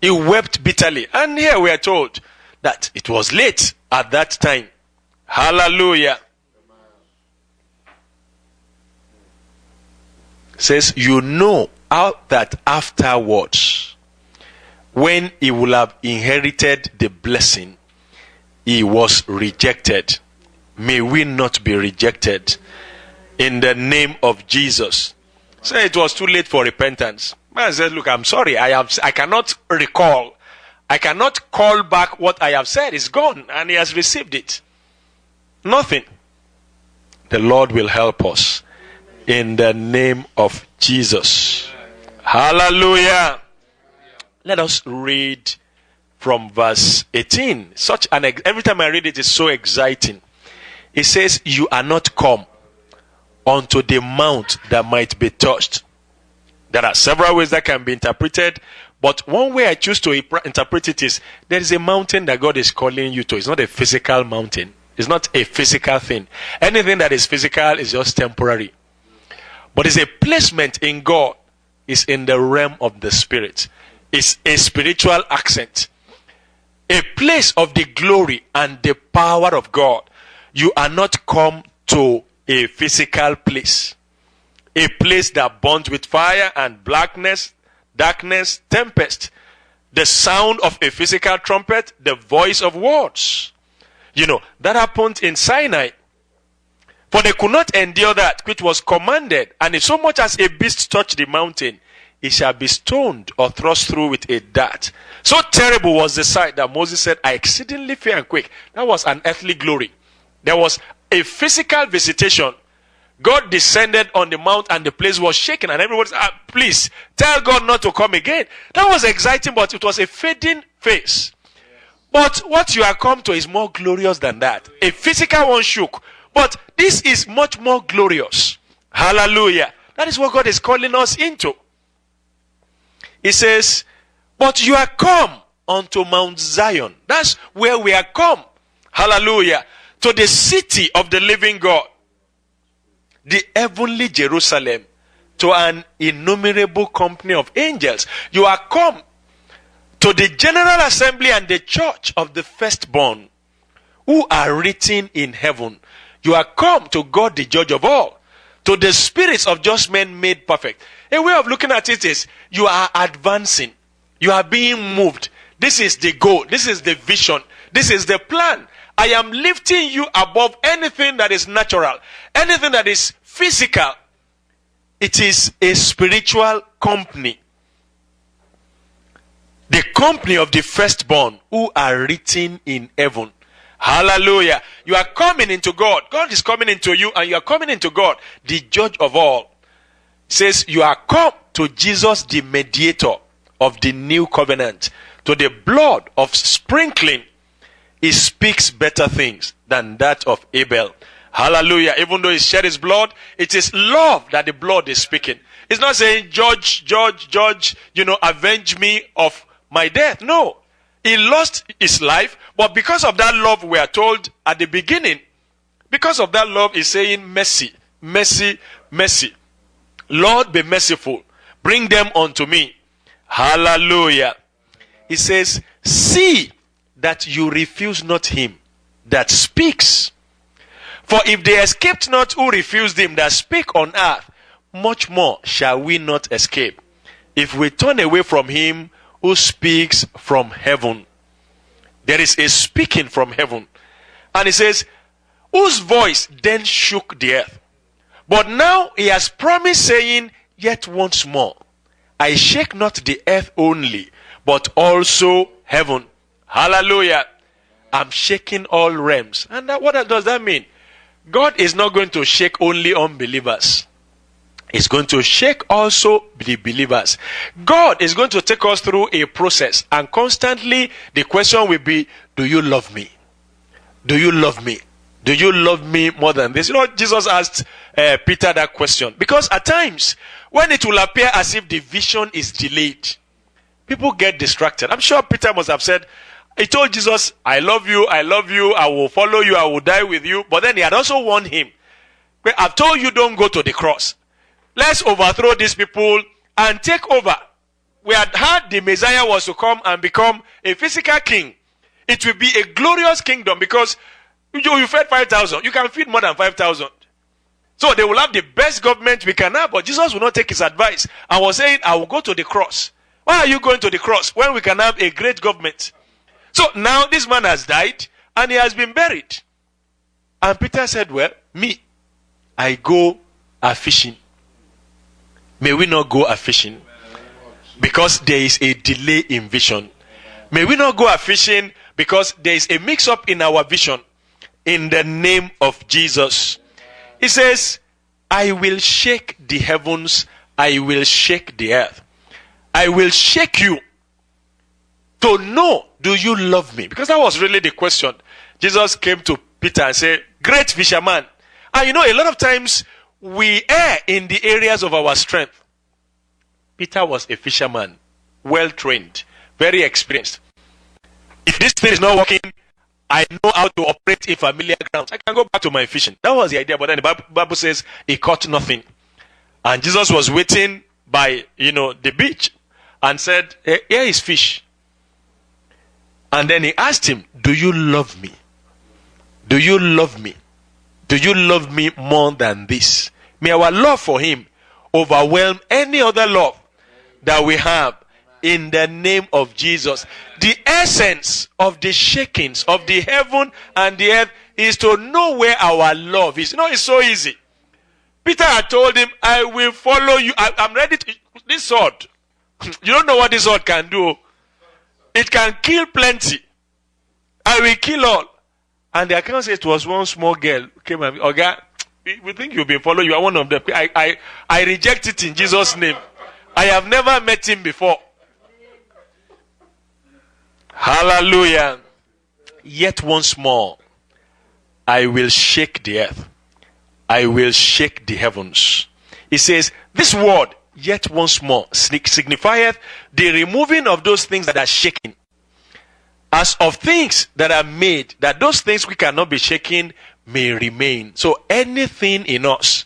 He wept bitterly. And here we are told that it was late at that time. Hallelujah. Says, that afterwards, when he will have inherited the blessing, he was rejected. May we not be rejected in the name of Jesus. Say it was too late for repentance. Man says, look, I'm sorry. I cannot recall. I cannot call back what I have said. It's gone and he has received it. Nothing. The Lord will help us in the name of Jesus. Hallelujah. Let us read from verse 18. Every time I read it, it's so exciting. It says, you are not come unto the mount that might be touched. There are several ways that can be interpreted, but one way I choose to interpret it is, there is a mountain that God is calling you to. It's not a physical mountain. It's not a physical thing. Anything that is physical is just temporary. But it's a placement in God. It's in the realm of the spirit. It's a spiritual accent. A place of the glory and the power of God. You are not come to a physical place. A place that burns with fire and blackness, darkness, tempest. The sound of a physical trumpet, the voice of words. That happened in Sinai. For they could not endure that which was commanded. And if so much as a beast touch the mountain, it shall be stoned or thrust through with a dart. So terrible was the sight that Moses said, I exceedingly fear and quake. That was an earthly glory. There was a physical visitation. God descended on the mount and the place was shaken. And everybody said, please, tell God not to come again. That was exciting, but it was a fading face. But what you are come to is more glorious than that. A physical one shook. But this is much more glorious. Hallelujah. That is what God is calling us into. He says, but you are come unto Mount Zion. That's where we are come. Hallelujah. To the city of the living God. The heavenly Jerusalem. To an innumerable company of angels. You are come to the general assembly and the church of the firstborn, who are written in heaven. You are come to God, the judge of all. To the spirits of just men made perfect. A way of looking at it is, you are advancing. You are being moved. This is the goal. This is the vision. This is the plan. I am lifting you above anything that is natural. Anything that is physical. It is a spiritual company. The company of the firstborn, who are written in heaven. Hallelujah. You are coming into God. God is coming into you, and you are coming into God, the judge of all. It says you are come to Jesus, the mediator of the new covenant. To the blood of sprinkling. He speaks better things than that of Abel. Hallelujah. Even though he shed his blood, it is love that the blood is speaking. It's not saying, judge, avenge me of my death. No. He lost his life, but because of that love, we are told at the beginning, because of that love, he's saying, mercy, mercy, mercy. Lord, be merciful. Bring them unto me. Hallelujah. He says, see that you refuse not him that speaks. For if they escaped not who refused him that speak on earth, much more shall we not escape, if we turn away from him who speaks from heaven. There is a speaking from heaven. And he says, whose voice then shook the earth. But now he has promised, saying, yet once more, I shake not the earth only, but also heaven. Hallelujah. I'm shaking all realms. And what does that mean? God is not going to shake only unbelievers. He's going to shake also the believers. God is going to take us through a process, and constantly the question will be, do you love me? Do you love me? Do you love me more than this? You know, Jesus asked Peter that question, because at times when it will appear as if the vision is delayed, people get distracted. I'm sure Peter must have said, he told Jesus, I love you, I will follow you, I will die with you. But then he had also warned him, I've told you, don't go to the cross. Let's overthrow these people and take over. We had heard the Messiah was to come and become a physical king. It will be a glorious kingdom, because you fed 5,000. You can feed more than 5,000. So they will have the best government we can have, but Jesus will not take his advice and was saying, I will go to the cross. Why are you going to the cross when we can have a great government? So now this man has died and he has been buried. And Peter said, well, me, I go a-fishing. May we not go a-fishing, because there is a delay in vision. May we not go a-fishing because there is a mix-up in our vision. In the name of Jesus. He says, I will shake the heavens, I will shake the earth. I will shake you to know, do you love me? Because that was really the question. Jesus came to Peter and said, great fisherman. And you know, a lot of times we err in the areas of our strength. Peter was a fisherman, well trained, very experienced. If this thing is not working, I know how to operate in familiar grounds. I can go back to my fishing. That was the idea. But then the Bible says he caught nothing. And Jesus was waiting by, the beach and said, here is fish. And then he asked him, do you love me? Do you love me? Do you love me more than this? May our love for him overwhelm any other love that we have, in the name of Jesus. The essence of the shakings of the heaven and the earth is to know where our love is. It's so easy. Peter had told him, I will follow you. I'm ready to... This sword. You don't know what this sword can do. It can kill plenty. I will kill all. And the account says it was one small girl came and Oga, we think you've been following. You are one of them. I reject it in Jesus' name. I have never met him before. Hallelujah. Yet once more, I will shake the earth. I will shake the heavens. He says, this word, yet once more, signifieth the removing of those things that are shaken. As of things that are made, that those things we cannot be shaken may remain. So anything in us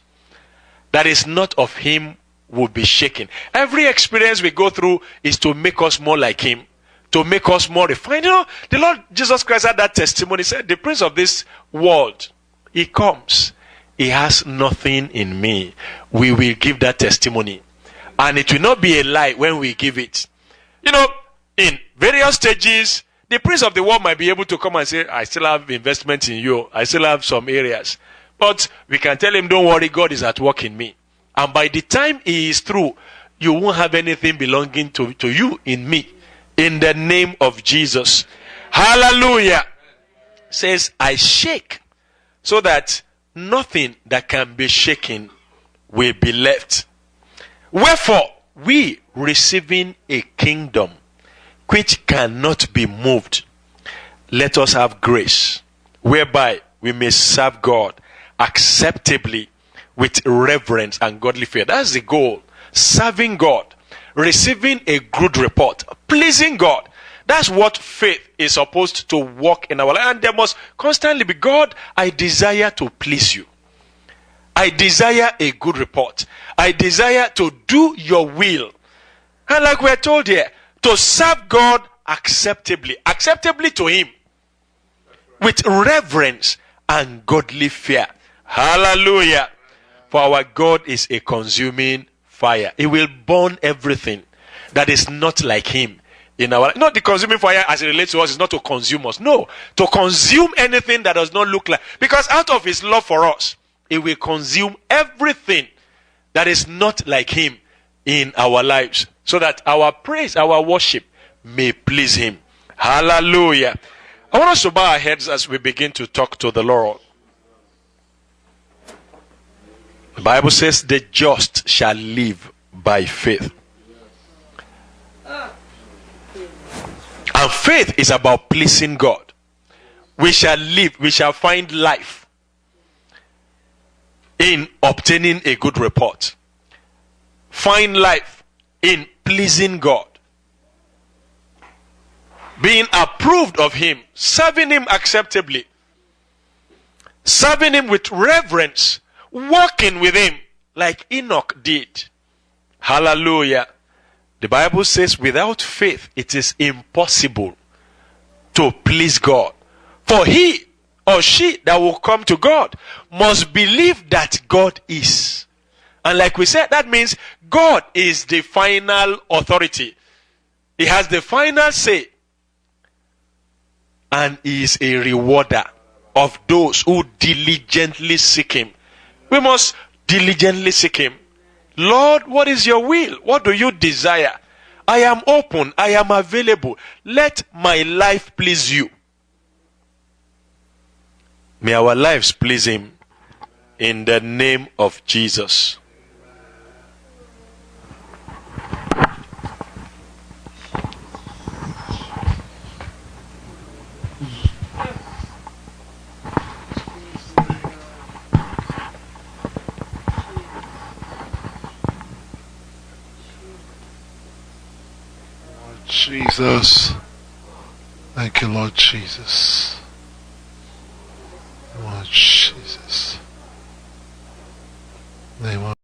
that is not of him will be shaken. Every experience we go through is to make us more like him, to make us more refined. You know, the Lord Jesus Christ had that testimony. He said, the prince of this world, he comes. He has nothing in me. We will give that testimony. And it will not be a lie when we give it. You know, in various stages, the prince of the world might be able to come and say, I still have investment in you. I still have some areas. But we can tell him, don't worry, God is at work in me. And by the time he is through, you won't have anything belonging to you in me. In the name of Jesus. Hallelujah. Says, I shake so that nothing that can be shaken will be left. Wherefore, we receiving a kingdom which cannot be moved, let us have grace, whereby we may serve God acceptably with reverence and godly fear. That's the goal. Serving God, receiving a good report, pleasing God. That's what faith is supposed to work in our life. And there must constantly be, God, I desire to please you. I desire a good report. I desire to do your will. And like we're told here, to serve God acceptably to him, with reverence and godly fear. Hallelujah. For our God is a consuming fire. He will burn everything that is not like him in our life. Not the consuming fire as it relates to us is not to consume us. No, to consume anything that does not look like. Because out of his love for us, he will consume everything that is not like him in our lives, so that our praise, our worship may please him. Hallelujah. I want us to bow our heads as we begin to talk to the Lord. The Bible says the just shall live by faith. And faith is about pleasing God. We shall live, we shall find life in obtaining a good report. Find life in pleasing God. Being approved of him, serving him acceptably, serving him with reverence, walking with him like Enoch did. Hallelujah. The Bible says without faith it is impossible to please God. For he or she that will come to God must believe that God is. And like we said, that means God is the final authority. He has the final say. And he is a rewarder of those who diligently seek him. We must diligently seek him. Lord, what is your will? What do you desire? I am open. I am available. Let my life please you. May our lives please him in the name of Jesus. Jesus. Thank you, Lord Jesus. Lord Jesus. Name of